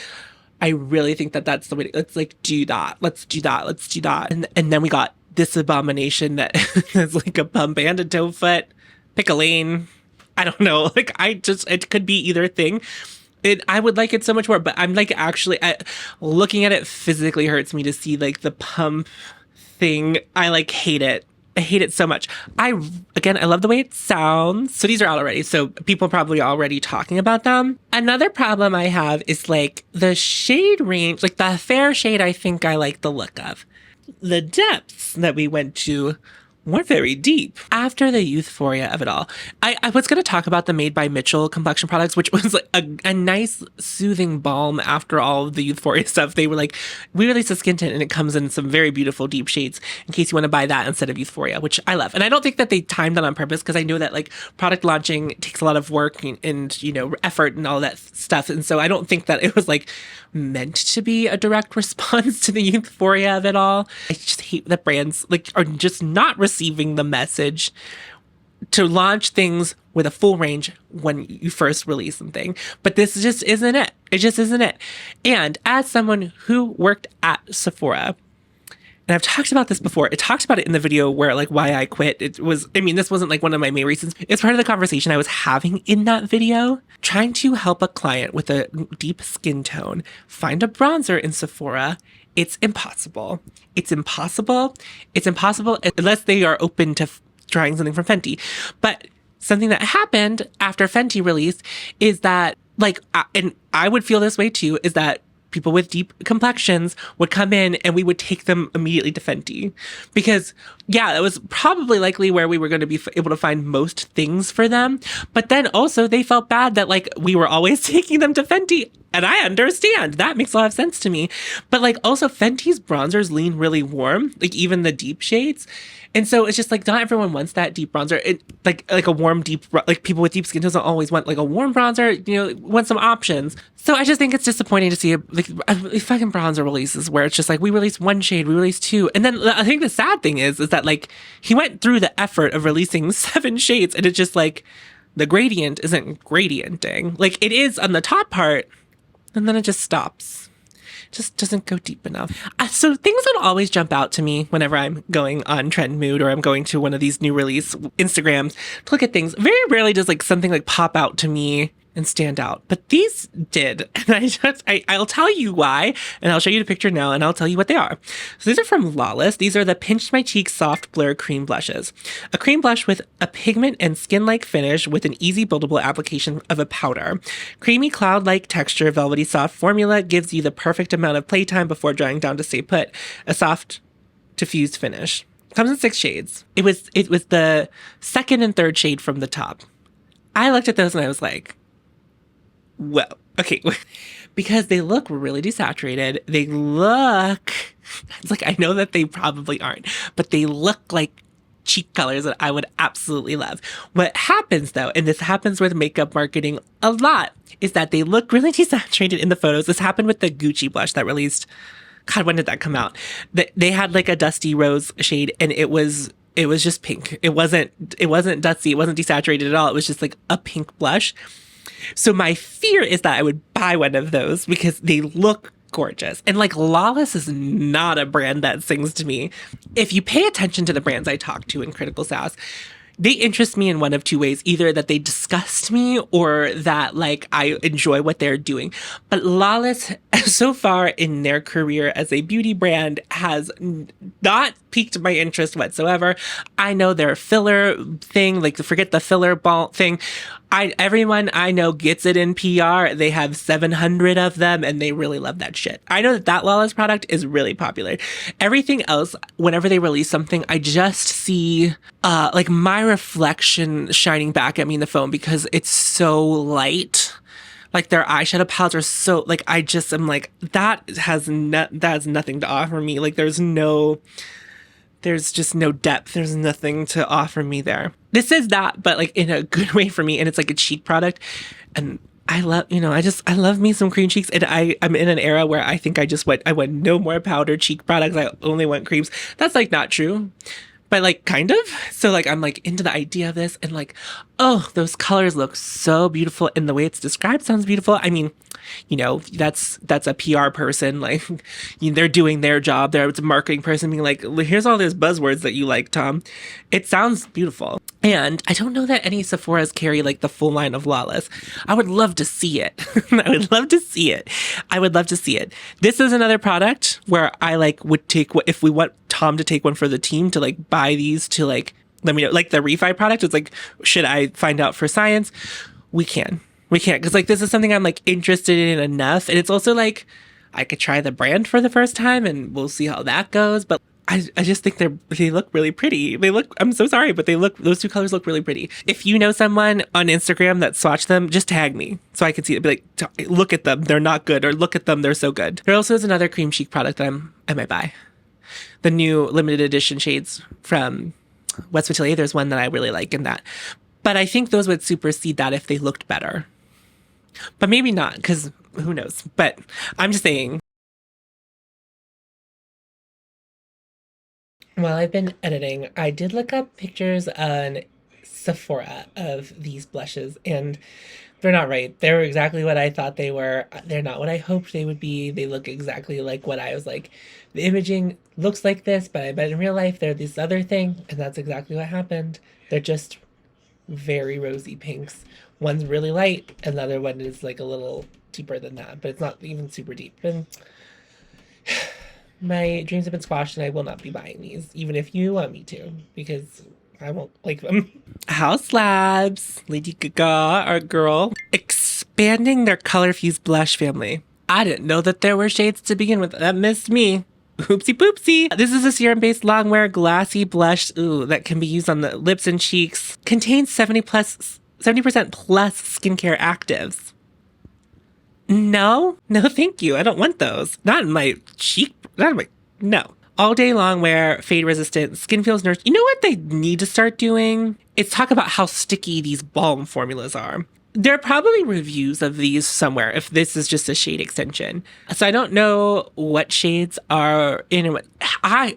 I really think that that's the way let's like do that. Let's do that. Let's do that. And then we got this abomination that is like a pump and a doe foot. Pick a lane. I don't know. Like, it could be either thing. I would like it so much more, but I'm like, actually, looking at it physically hurts me to see like the pump thing. I like hate it. I hate it so much. I love the way it sounds. So these are out already. So people are probably already talking about them. Another problem I have is like the shade range, like the fair shade, I think I like the look of. The depths that we went to weren't very deep. After the euphoria of it all, I was going to talk about the Made by Mitchell complexion products, which was like a nice soothing balm after all of the euphoria stuff. They were like, we released a skin tint and it comes in some very beautiful deep shades in case you want to buy that instead of euphoria, which I love. And I don't think that they timed that on purpose because I know that like product launching takes a lot of work and you know, effort and all that stuff. And so I don't think that it was like meant to be a direct response to the euphoria of it all. I just hate that brands like are just not receiving the message to launch things with a full range when you first release something. But this just isn't it. It just isn't it. And as someone who worked at Sephora, and I've talked about this before. I talked about it in the video where like why I quit. This wasn't like one of my main reasons. It's part of the conversation I was having in that video. Trying to help a client with a deep skin tone find a bronzer in Sephora. It's impossible. It's impossible. It's impossible unless they are open to trying something from Fenty. But something that happened after Fenty released is that like, and I would feel this way too, is that people with deep complexions would come in and we would take them immediately to Fenty. Because, yeah, that was probably likely where we were going to be able to find most things for them. But then also they felt bad that like we were always taking them to Fenty. And I understand. That makes a lot of sense to me. But like also Fenty's bronzers lean really warm, like even the deep shades. And so it's just like not everyone wants that deep bronzer. It like a warm deep, like people with deep skin doesn't always want like a warm bronzer, you know, want some options. So I just think it's disappointing to see like fucking bronzer releases where it's just like we released one shade, we released 2. And then I think the sad thing is that like he went through the effort of releasing 7 shades and it's just like the gradient isn't gradienting. Like it is on the top part and then it just stops. Just doesn't go deep enough. So things don't always jump out to me whenever I'm going on Trend Mood or I'm going to one of these new release Instagrams to look at things. Very rarely does like something like pop out to me and stand out. But these did. And I'll tell you why, and I'll show you the picture now, and I'll tell you what they are. So these are from Lawless. These are the Pinched My Cheek Soft Blur Cream Blushes. A cream blush with a pigment and skin-like finish with an easy buildable application of a powder. Creamy cloud-like texture, velvety soft formula gives you the perfect amount of playtime before drying down to stay put. A soft, diffused finish. Comes in 6 shades. It was the second and third shade from the top. I looked at those and I was like, well, okay, because they look really desaturated. They look, it's like, I know that they probably aren't, but they look like cheek colors that I would absolutely love. What happens though, and this happens with makeup marketing a lot, is that they look really desaturated in the photos. This happened with the Gucci blush that released, God, when did that come out? They had like a dusty rose shade and it was just pink. It wasn't dusty. It wasn't desaturated at all. It was just like a pink blush. So my fear is that I would buy one of those because they look gorgeous. And like Lawless is not a brand that sings to me. If you pay attention to the brands I talk to in Critical Sass, they interest me in one of two ways, either that they disgust me or that like I enjoy what they're doing. But Lawless, so far in their career as a beauty brand, has not piqued my interest whatsoever. I know their filler thing, like forget the filler ball thing. Everyone I know gets it in PR. They have 700 of them and they really love that shit. I know that Lawless product is really popular. Everything else, whenever they release something, I just see like my reflection shining back at me in the phone because it's so light. Like their eyeshadow palettes are so like I just am like that has nothing to offer me. Like there's just no depth. There's nothing to offer me there. This is that, but like in a good way for me. And it's like a cheek product. And I love, I love me some cream cheeks. And I'm in an era where I think I want no more powder cheek products. I only want creams. That's like not true. But like kind of. So like I'm like into the idea of this and like, oh, those colors look so beautiful and the way it's described sounds beautiful. I mean, that's a PR person, like they're doing their job. It's a marketing person being like, here's all those buzzwords that you like, Tom. It sounds beautiful. And I don't know that any Sephora's carry like the full line of Lawless. I would love to see it. I would love to see it. This is another product where I like would take if we want Tom to take one for the team to like buy these to like, let me know, like the Refy product. It's like, should I find out for science? We can't because like this is something I'm like interested in enough. And it's also like I could try the brand for the first time and we'll see how that goes. But I just think they look really pretty. I'm so sorry, but those two colors look really pretty. If you know someone on Instagram that swatched them, just tag me so I can see it. Be like, look at them, they're not good, or look at them, they're so good. There also is another cream cheek product that I might buy. The new limited edition shades from West Atelier. There's one that I really like in that. But I think those would supersede that if they looked better. But maybe not, because who knows? But I'm just saying. While I've been editing, I did look up pictures on Sephora of these blushes, and they're not right. They're exactly what I thought they were. They're not what I hoped they would be. They look exactly like what I was like. The imaging looks like this, but I bet in real life they're this other thing, and that's exactly what happened. They're just very rosy pinks. One's really light, and the other one is like a little deeper than that, but it's not even super deep. And my dreams have been squashed, and I will not be buying these, even if you want me to, because I won't like them. Haus Labs, Lady Gaga, our girl, expanding their color fused blush family. I didn't know that there were shades to begin with. That missed me. Oopsie poopsie. This is a serum-based longwear glassy blush that can be used on the lips and cheeks. Contains 70% plus skincare actives. No, thank you. I don't want those. Not in my cheek. No. All day long wear, fade resistant, skin feels nourished. You know what they need to start doing? It's talk about how sticky these balm formulas are. There are probably reviews of these somewhere if this is just a shade extension. So I don't know what shades are in and what.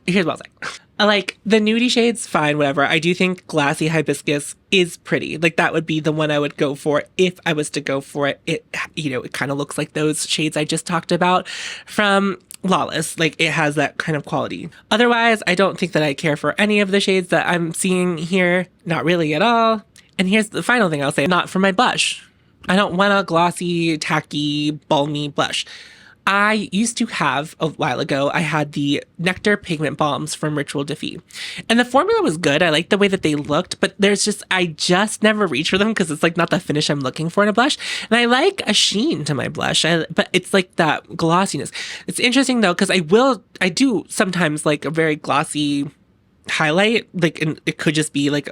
Here's what I'll say. Like the nudie shades, fine, whatever. I do think glassy hibiscus is pretty. Like that would be the one I would go for if I was to go for it. It kind of looks like those shades I just talked about from Lawless. Like it has that kind of quality. Otherwise, I don't think that I care for any of the shades that I'm seeing here. Not really at all. And here's the final thing I'll say. Not for my blush. I don't want a glossy, tacky, balmy blush. I used to have, a while ago, I had the Nectar Pigment Balms from Ritual Defy. And the formula was good. I liked the way that they looked, but I just never reach for them because it's like not the finish I'm looking for in a blush. And I like a sheen to my blush, but it's like that glossiness. It's interesting though, because I do sometimes like a very glossy highlight, like, and it could just be like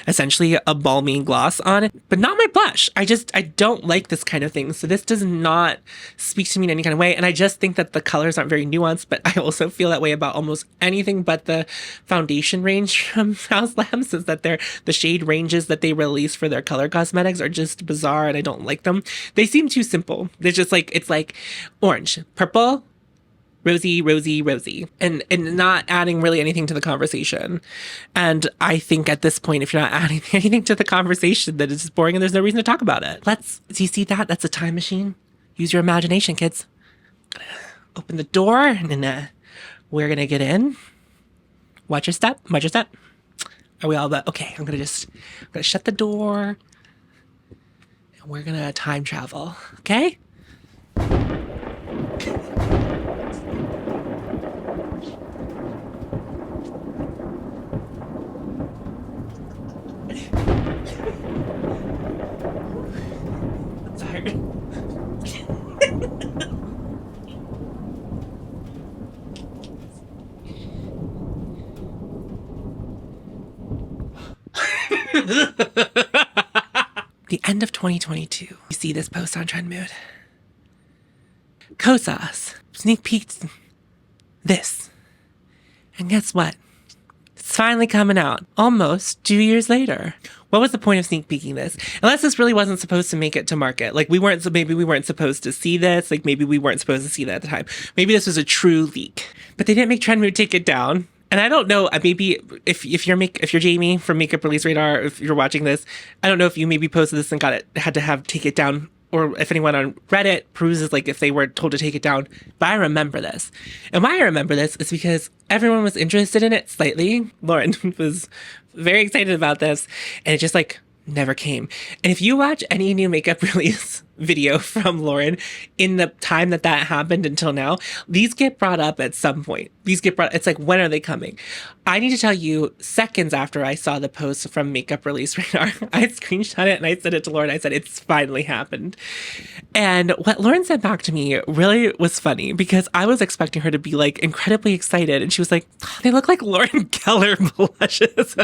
essentially a balmy gloss on it, but not my blush. I don't like this kind of thing. So this does not speak to me in any kind of way. And I just think that the colors aren't very nuanced, but I also feel that way about almost anything but the foundation range from Haus Labs, is that the shade ranges that they release for their color cosmetics are just bizarre and I don't like them. They seem too simple. They're just like, it's like orange, purple, rosy, rosy, rosy, and not adding really anything to the conversation. And I think at this point, if you're not adding anything to the conversation, that it's just boring and there's no reason to talk about it. Do you see that? That's a time machine. Use your imagination, kids. open the door and we're gonna get in. Watch your step. Watch your step. Are we all about? Okay, I'm gonna shut the door. And we're gonna time travel. Okay? I'm tired. The end of 2022. You see this post on Trend Mood. Kosas sneak peeked this. And guess what? It's finally coming out. Almost 2 years later. What was the point of sneak peeking this? Unless this really wasn't supposed to make it to market. Like maybe we weren't supposed to see this. Like maybe we weren't supposed to see that at the time. Maybe this was a true leak. But they didn't make Trend Mood take it down. And I don't know, maybe if you're Jamie from Makeup Release Radar, if you're watching this, I don't know if you maybe posted this and had to take it down, or if anyone on Reddit peruses like if they were told to take it down. But I remember this. And why I remember this is because everyone was interested in it slightly. Lauren was very excited about this, and it just like never came. And if you watch any new makeup release video from Lauren in the time that happened until now, these get brought up at some point. It's like, when are they coming? I need to tell you, seconds after I saw the post from Makeup Release Radar, I screenshot it and I sent it to Lauren. I said, it's finally happened. And what Lauren said back to me really was funny, because I was expecting her to be like incredibly excited. And she was like, oh, they look like Lauren Geller blushes.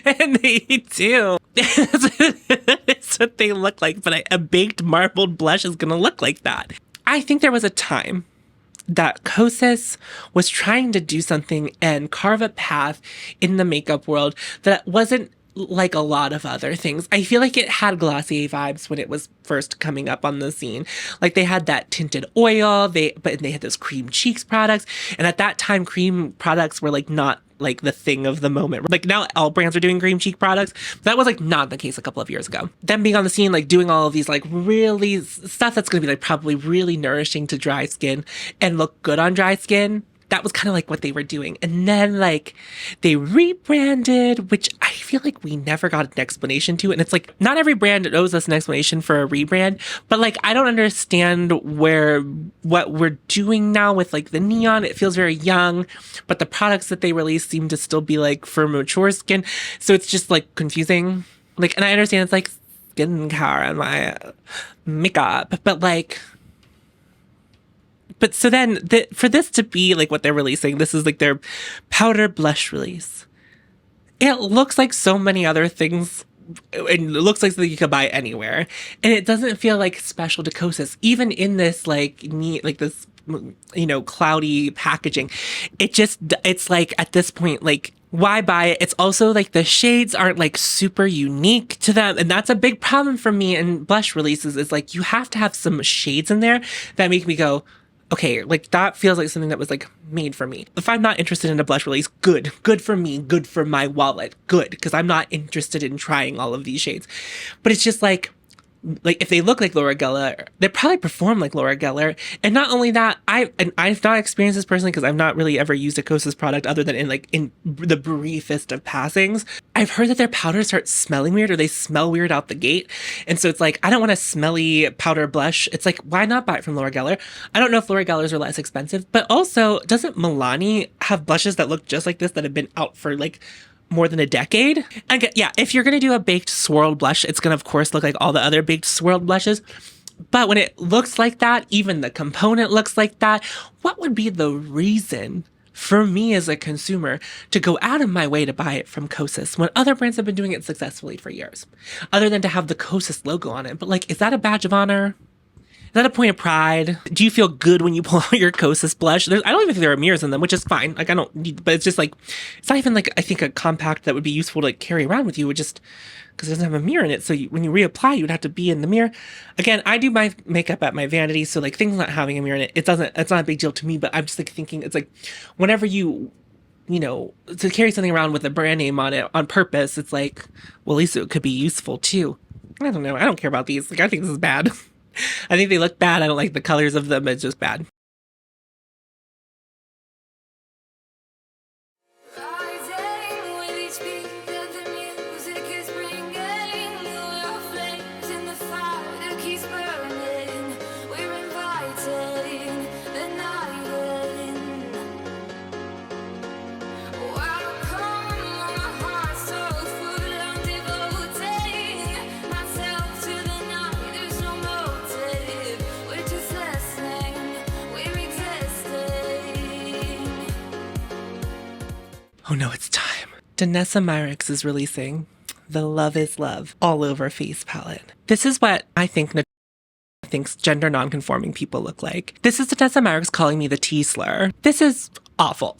And they do. It's what they look like, but a baked marbled blush is going to look like that. I think there was a time that Kosas was trying to do something and carve a path in the makeup world that wasn't like a lot of other things. I feel like it had Glossier vibes when it was first coming up on the scene. Like they had that tinted oil, but they had those cream cheeks products. And at that time, cream products were like not like the thing of the moment. Like now all brands are doing cream cheek products. That was like not the case a couple of years ago. Them being on the scene, like doing all of these like really stuff that's going to be like probably really nourishing to dry skin and look good on dry skin. That was kind of like what they were doing. And then like they rebranded, which I feel like we never got an explanation to. And it's like, not every brand owes us an explanation for a rebrand, but like, I don't understand what we're doing now with like the neon. It feels very young, but the products that they release seem to still be like for mature skin. So it's just like confusing. Like, and I understand it's like skincare and my makeup, but so then for this to be like what they're releasing, this is like their powder blush release. It looks like so many other things. It looks like something you could buy anywhere. And it doesn't feel like special to Kosas, even in this like neat, like this, you know, cloudy packaging. It's like at this point, like, why buy it? It's also like the shades aren't like super unique to them. And that's a big problem for me in blush releases, is like you have to have some shades in there that make me go, okay, like that feels like something that was like made for me. If I'm not interested in a blush release, good for me, good for my wallet, good, because I'm not interested in trying all of these shades. But it's just like if they look like Laura Geller, they probably perform like Laura Geller. And not only that, I've not experienced this personally because I've not really ever used a Kosas product other than in the briefest of passings. I've heard that their powders start smelling weird, or they smell weird out the gate. And so it's like, I don't want a smelly powder blush. It's like, why not buy it from Laura Geller? I don't know if Laura Gellers are less expensive, but also, doesn't Milani have blushes that look just like this that have been out for like more than a decade? And yeah, if you're going to do a baked swirled blush, it's going to, of course, look like all the other baked swirled blushes. But when it looks like that, even the component looks like that, what would be the reason for me as a consumer to go out of my way to buy it from Kosas when other brands have been doing it successfully for years? Other than to have the Kosas logo on it. But like, is that a badge of honor? Is that a point of pride? Do you feel good when you pull out your Kosas blush? I don't even think there are mirrors in them, which is fine. Like, I don't, but it's just like, it's not even like, I think a compact that would be useful to like carry around with you would just, because it doesn't have a mirror in it. So when you reapply, you'd have to be in the mirror. Again, I do my makeup at my vanity. So like things not having a mirror in it, it's not a big deal to me, but I'm just like thinking, it's like whenever you know, to carry something around with a brand name on it on purpose, it's like, well, at least it could be useful too. I don't know. I don't care about these. Like, I think this is bad. I think they look bad. I don't like the colors of them. It's just bad. Oh no, it's time. Danessa Myricks is releasing the Love is Love all over face palette. This is what I think Natasha thinks gender non-conforming people look like. This is Danessa Myricks calling me the T-slur. This is awful.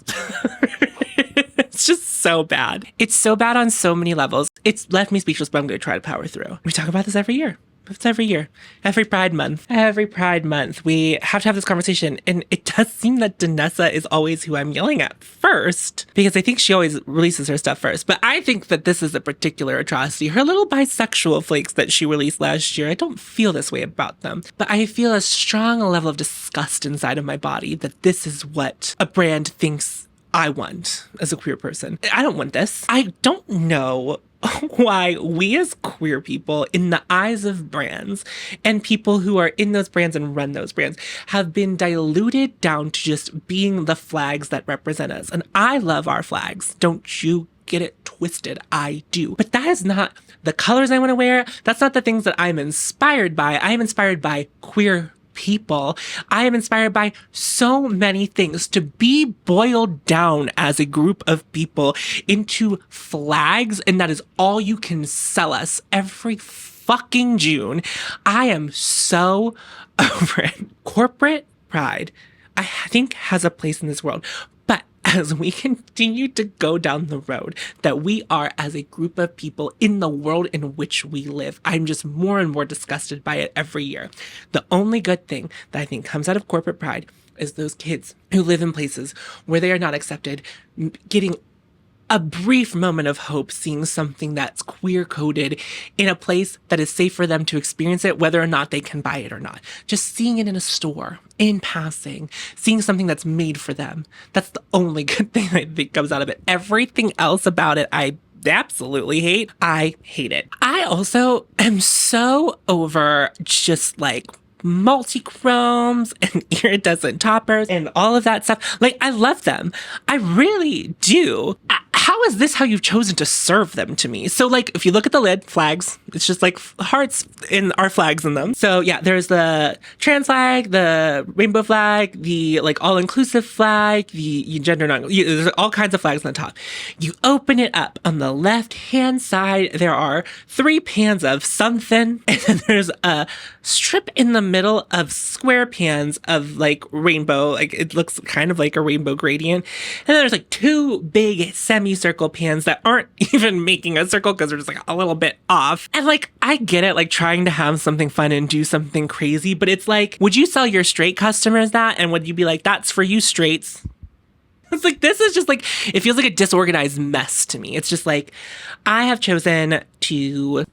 It's just so bad. It's so bad on so many levels. It's left me speechless, but I'm going to try to power through. We talk about this every year. It's every year. Every Pride Month. Every Pride Month. We have to have this conversation. And it does seem that Danessa is always who I'm yelling at first, because I think she always releases her stuff first. But I think that this is a particular atrocity. Her little bisexual flakes that she released last year, I don't feel this way about them. But I feel a strong level of disgust inside of my body that this is what a brand thinks I want as a queer person. I don't want this. I don't know why we as queer people, in the eyes of brands and people who are in those brands and run those brands, have been diluted down to just being the flags that represent us. And I love our flags. Don't you get it twisted. I do. But that is not the colors I want to wear. That's not the things that I'm inspired by. I am inspired by queer people. I am inspired by so many things. To be boiled down as a group of people into flags, and that is all you can sell us every fucking June. I am so over it. Corporate pride, I think, has a place in this world. But as we continue to go down the road that we are as a group of people in the world in which we live, I'm just more and more disgusted by it every year. The only good thing that I think comes out of corporate pride is those kids who live in places where they are not accepted, getting a brief moment of hope, seeing something that's queer coded in a place that is safe for them to experience it, whether or not they can buy it or not. Just seeing it in a store, in passing, seeing something that's made for them. That's the only good thing I think comes out of it. Everything else about it, I absolutely hate. I hate it. I also am so over just like multi-chromes and iridescent toppers and all of that stuff. Like, I love them. I really do. How is this how you've chosen to serve them to me? So, like, if you look at the lid, flags, it's just like hearts in our flags in them. So yeah, there's the trans flag, the rainbow flag, the like all-inclusive flag, the gender non, there's all kinds of flags on the top. You open it up. On the left-hand side, there are 3 pans of something, and then there's a strip in the middle of square pans of like rainbow, like it looks kind of like a rainbow gradient. And then there's like 2 big semicircle pans that aren't even making a circle because they're just like a little bit off. And like, I get it, like trying to have something fun and do something crazy, but it's like, would you sell your straight customers that? And would you be like, that's for you straights? It's like, this is just like, it feels like a disorganized mess to me. It's just like, I have chosen to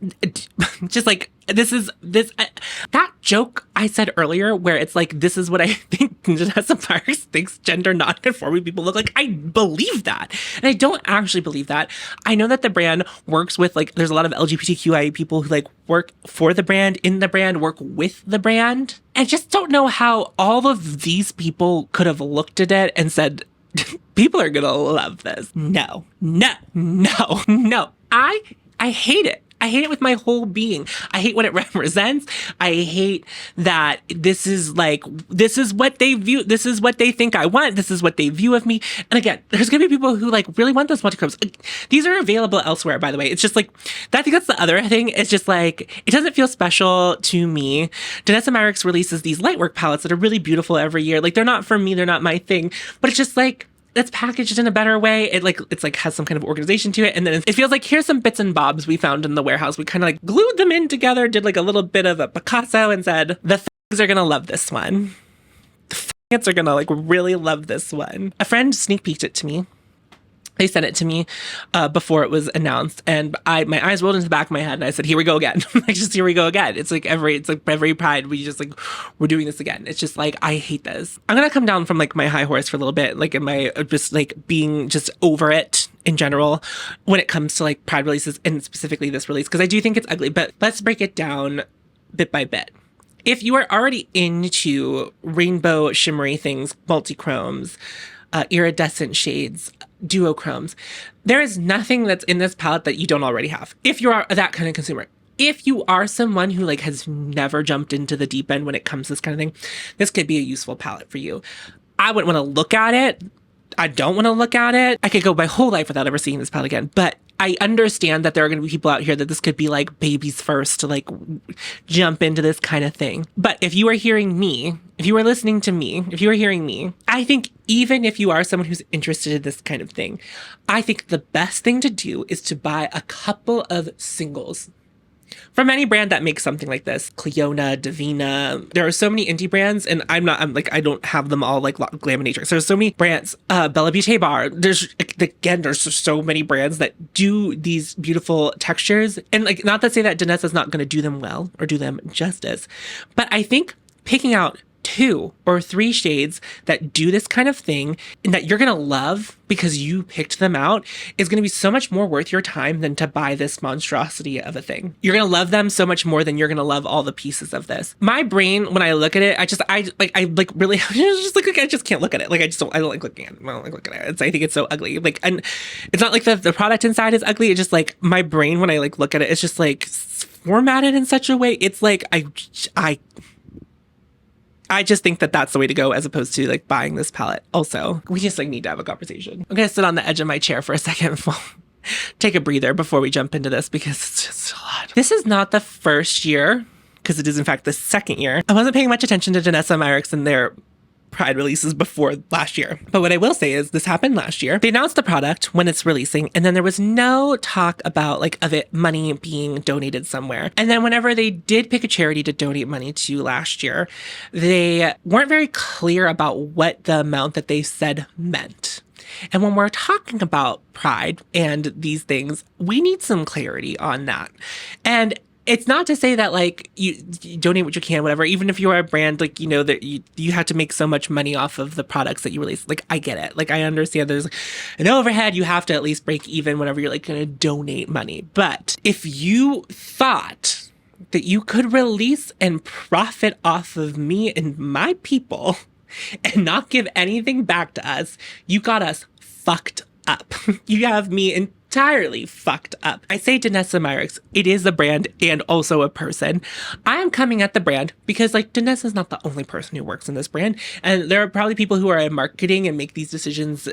just like, that joke I said earlier where it's like, this is what I think Danessa Myricks thinks gender non-conforming people look like. I believe that. And I don't actually believe that. I know that the brand works with like, there's a lot of LGBTQIA people who like work for the brand, in the brand, work with the brand. I just don't know how all of these people could have looked at it and said, people are gonna love this. No. I hate it. I hate it with my whole being. I hate what it represents. I hate that this is what they view. This is what they think I want. This is what they view of me. And again, there's going to be people who like really want those multi-chromes. These are available elsewhere, by the way. It's just like, I think that's the other thing. It's just like, it doesn't feel special to me. Danessa Myricks releases these lightwork palettes that are really beautiful every year. Like, they're not for me. They're not my thing. But it's just like, it's packaged in a better way. It's like has some kind of organization to it. And then it feels like, here's some bits and bobs we found in the warehouse. We kind of like glued them in together, did like a little bit of a Picasso and said, the f***s are going to love this one. The f***s are going to like really love this one. A friend sneak peeked it to me They sent it to me before it was announced, and my eyes rolled into the back of my head, and I said, "Here we go again!" Like, just here we go again. It's like every Pride, we're doing this again. It's just like, I hate this. I'm gonna come down from like my high horse for a little bit, like in my just like being just over it in general when it comes to like Pride releases, and specifically this release, because I do think it's ugly. But let's break it down bit by bit. If you are already into rainbow shimmery things, multi-chromes, iridescent shades, duochromes, there is nothing that's in this palette that you don't already have. If you are that kind of consumer, if you are someone who like has never jumped into the deep end when it comes to this kind of thing, this could be a useful palette for you. I wouldn't want to look at it. I don't want to look at it. I could go my whole life without ever seeing this palette again, but I understand that there are going to be people out here that this could be like babies first to like jump into this kind of thing. But if you are hearing me, if you are listening to me, if you are hearing me, I think even if you are someone who's interested in this kind of thing, I think the best thing to do is to buy a couple of singles from any brand that makes something like this. Cleona, Divina. There are so many indie brands, and I don't have them all like Glaminatrix. There's so many brands. Bella Beauté Bar. There's so many brands that do these beautiful textures. And like, not to say that Danessa's not going to do them well or do them justice, but I think picking out 2 or 3 shades that do this kind of thing and that you're going to love because you picked them out is going to be so much more worth your time than to buy this monstrosity of a thing. You're going to love them so much more than you're going to love all the pieces of this. My brain, when I look at it, I just can't look at it. Like, I don't like looking at it. I don't like looking at it. I think it's so ugly. Like, and it's not like the product inside is ugly. It's just like my brain, when I like look at it, it's just like formatted in such a way. It's like, I just think that that's the way to go, as opposed to like buying this palette. Also, we just like need to have a conversation. I'm going to sit on the edge of my chair for a second. Take a breather before we jump into this, because it's just a lot. This is not the first year, because it is in fact the second year. I wasn't paying much attention to Danessa Myricks and their Pride releases before last year. But what I will say is this happened last year. They announced the product when it's releasing, and then there was no talk about like of it money being donated somewhere. And then whenever they did pick a charity to donate money to last year, they weren't very clear about what the amount that they said meant. And when we're talking about Pride and these things, we need some clarity on that. And it's not to say that like you donate what you can, whatever, even if you're a brand, like, you know, that you have to make so much money off of the products that you release. Like, I get it. Like, I understand there's an overhead. You have to at least break even whenever you're like going to donate money. But if you thought that you could release and profit off of me and my people and not give anything back to us, you got us fucked up. You have me entirely fucked up. I say Danessa Myricks, it is a brand and also a person. I am coming at the brand because like Danessa's not the only person who works in this brand. And there are probably people who are in marketing and make these decisions,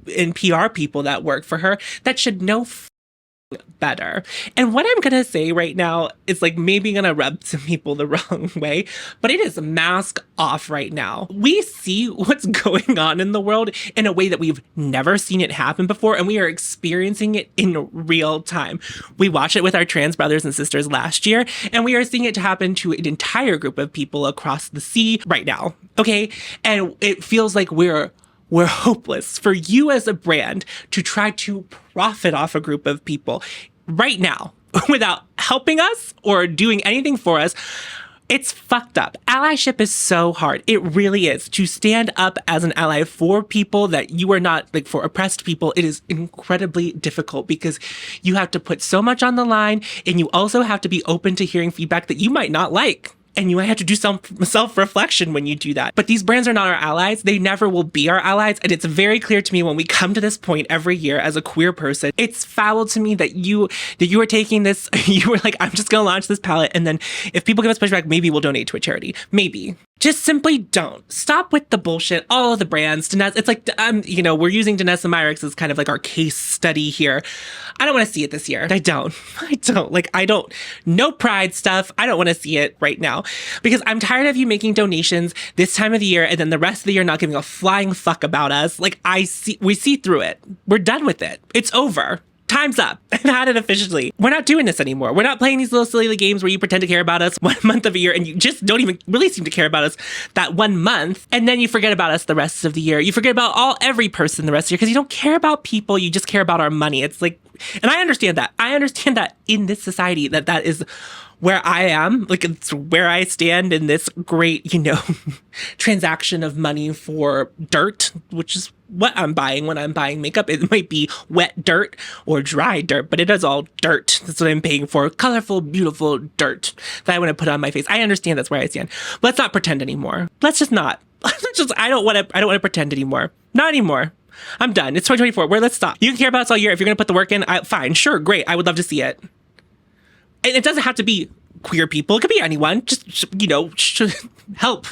in PR people that work for her, that should know better. And what I'm gonna say right now is like maybe gonna rub some people the wrong way, but it is mask off right now. We see what's going on in the world in a way that we've never seen it happen before, and we are experiencing it in real time. We watched it with our trans brothers and sisters last year, and we are seeing it happen to an entire group of people across the sea right now. Okay? And it feels like we're hopeless for you as a brand to try to profit off a group of people right now without helping us or doing anything for us. It's fucked up. Allyship is so hard. It really is. To stand up as an ally for people that you are not, like for oppressed people, it is incredibly difficult because you have to put so much on the line, and you also have to be open to hearing feedback that you might not like. And you might have to do some self-reflection when you do that. But these brands are not our allies. They never will be our allies. And it's very clear to me when we come to this point every year as a queer person, it's foul to me that you are taking this, you were like, I'm just going to launch this palette. And then if people give us pushback, maybe we'll donate to a charity. Maybe. Just simply don't. Stop with the bullshit. All of the brands, it's like, we're using Danessa Myricks as kind of like our case study here. I don't want to see it this year. I don't. No Pride stuff. I don't want to see it right now because I'm tired of you making donations this time of the year and then the rest of the year not giving a flying fuck about us. Like we see through it. We're done with it. It's over. Time's up. I've had it officially. We're not doing this anymore. We're not playing these little silly games where you pretend to care about us 1 month of a year and you just don't even really seem to care about us that 1 month. And then you forget about us the rest of the year. You forget about every person the rest of the year because you don't care about people. You just care about our money. It's like, and I understand that. I understand that in this society that is where I am, like it's where I stand in this great, transaction of money for dirt, which is what I'm buying when I'm buying makeup. It might be wet dirt or dry dirt, but it is all dirt. That's what I'm paying for. Colorful, beautiful dirt that I want to put on my face. I understand that's where I stand. Let's not pretend anymore. Let's just not. I don't want to pretend anymore. Not anymore. I'm done. It's 2024. Let's stop. You can care about us all year. If you're going to put the work in, fine. Sure. Great. I would love to see it. And it doesn't have to be queer people. It could be anyone. Just, help.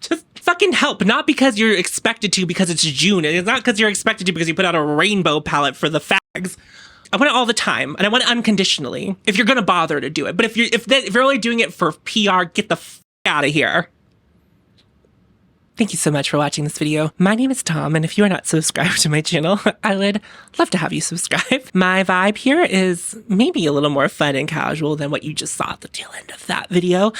Just fucking help. Not because you're expected to because it's June. It's not because you're expected to because you put out a rainbow palette for the fags. I want it all the time. And I want it unconditionally. If you're going to bother to do it. But if you're only doing it for PR, get the out of here. Thank you so much for watching this video. My name is Tom, and if you are not subscribed to my channel, I would love to have you subscribe. My vibe here is maybe a little more fun and casual than what you just saw at the tail end of that video.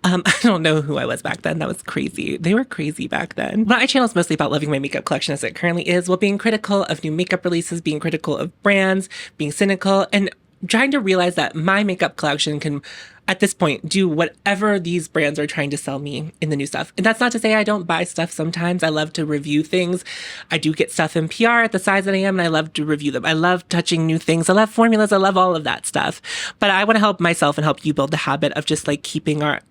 I don't know who I was back then. That was crazy. They were crazy back then. My channel is mostly about loving my makeup collection as it currently is, while being critical of new makeup releases, being critical of brands, being cynical, and trying to realize that my makeup collection can, at this point, do whatever these brands are trying to sell me in the new stuff. And that's not to say I don't buy stuff sometimes. I love to review things. I do get stuff in PR at the size that I am, and I love to review them. I love touching new things. I love formulas. I love all of that stuff. But I want to help myself and help you build the habit of just like keeping our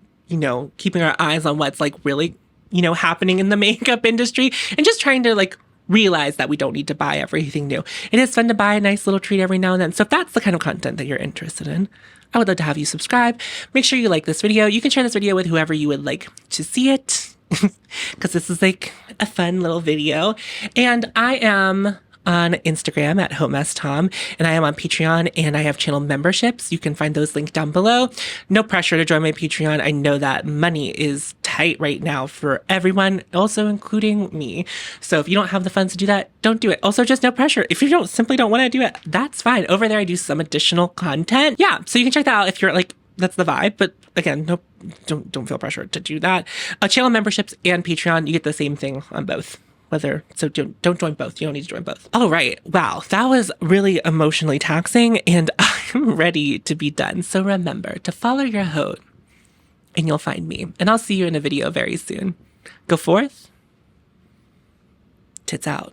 eyes on what's like really, happening in the makeup industry, and just trying to like realize that we don't need to buy everything new. It is fun to buy a nice little treat every now and then. So if that's the kind of content that you're interested in, I would love to have you subscribe. Make sure you like this video. You can share this video with whoever you would like to see it, because this is like a fun little video. And I am on Instagram at hautemess, and I am on Patreon, and I have channel memberships. You can find those linked down below. No pressure to join my Patreon. I know that money is tight right now for everyone, also including me. So if you don't have the funds to do that, don't do it. Also, just no pressure. If you simply don't want to do it, that's fine. Over there, I do some additional content. Yeah, so you can check that out if you're like, that's the vibe. But again, no, don't feel pressured to do that. Channel memberships and Patreon, you get the same thing on both. So don't join both. You don't need to join both. All right. Wow. That was really emotionally taxing, and I'm ready to be done. So remember to follow your haute and you'll find me. And I'll see you in a video very soon. Go forth. Tits out.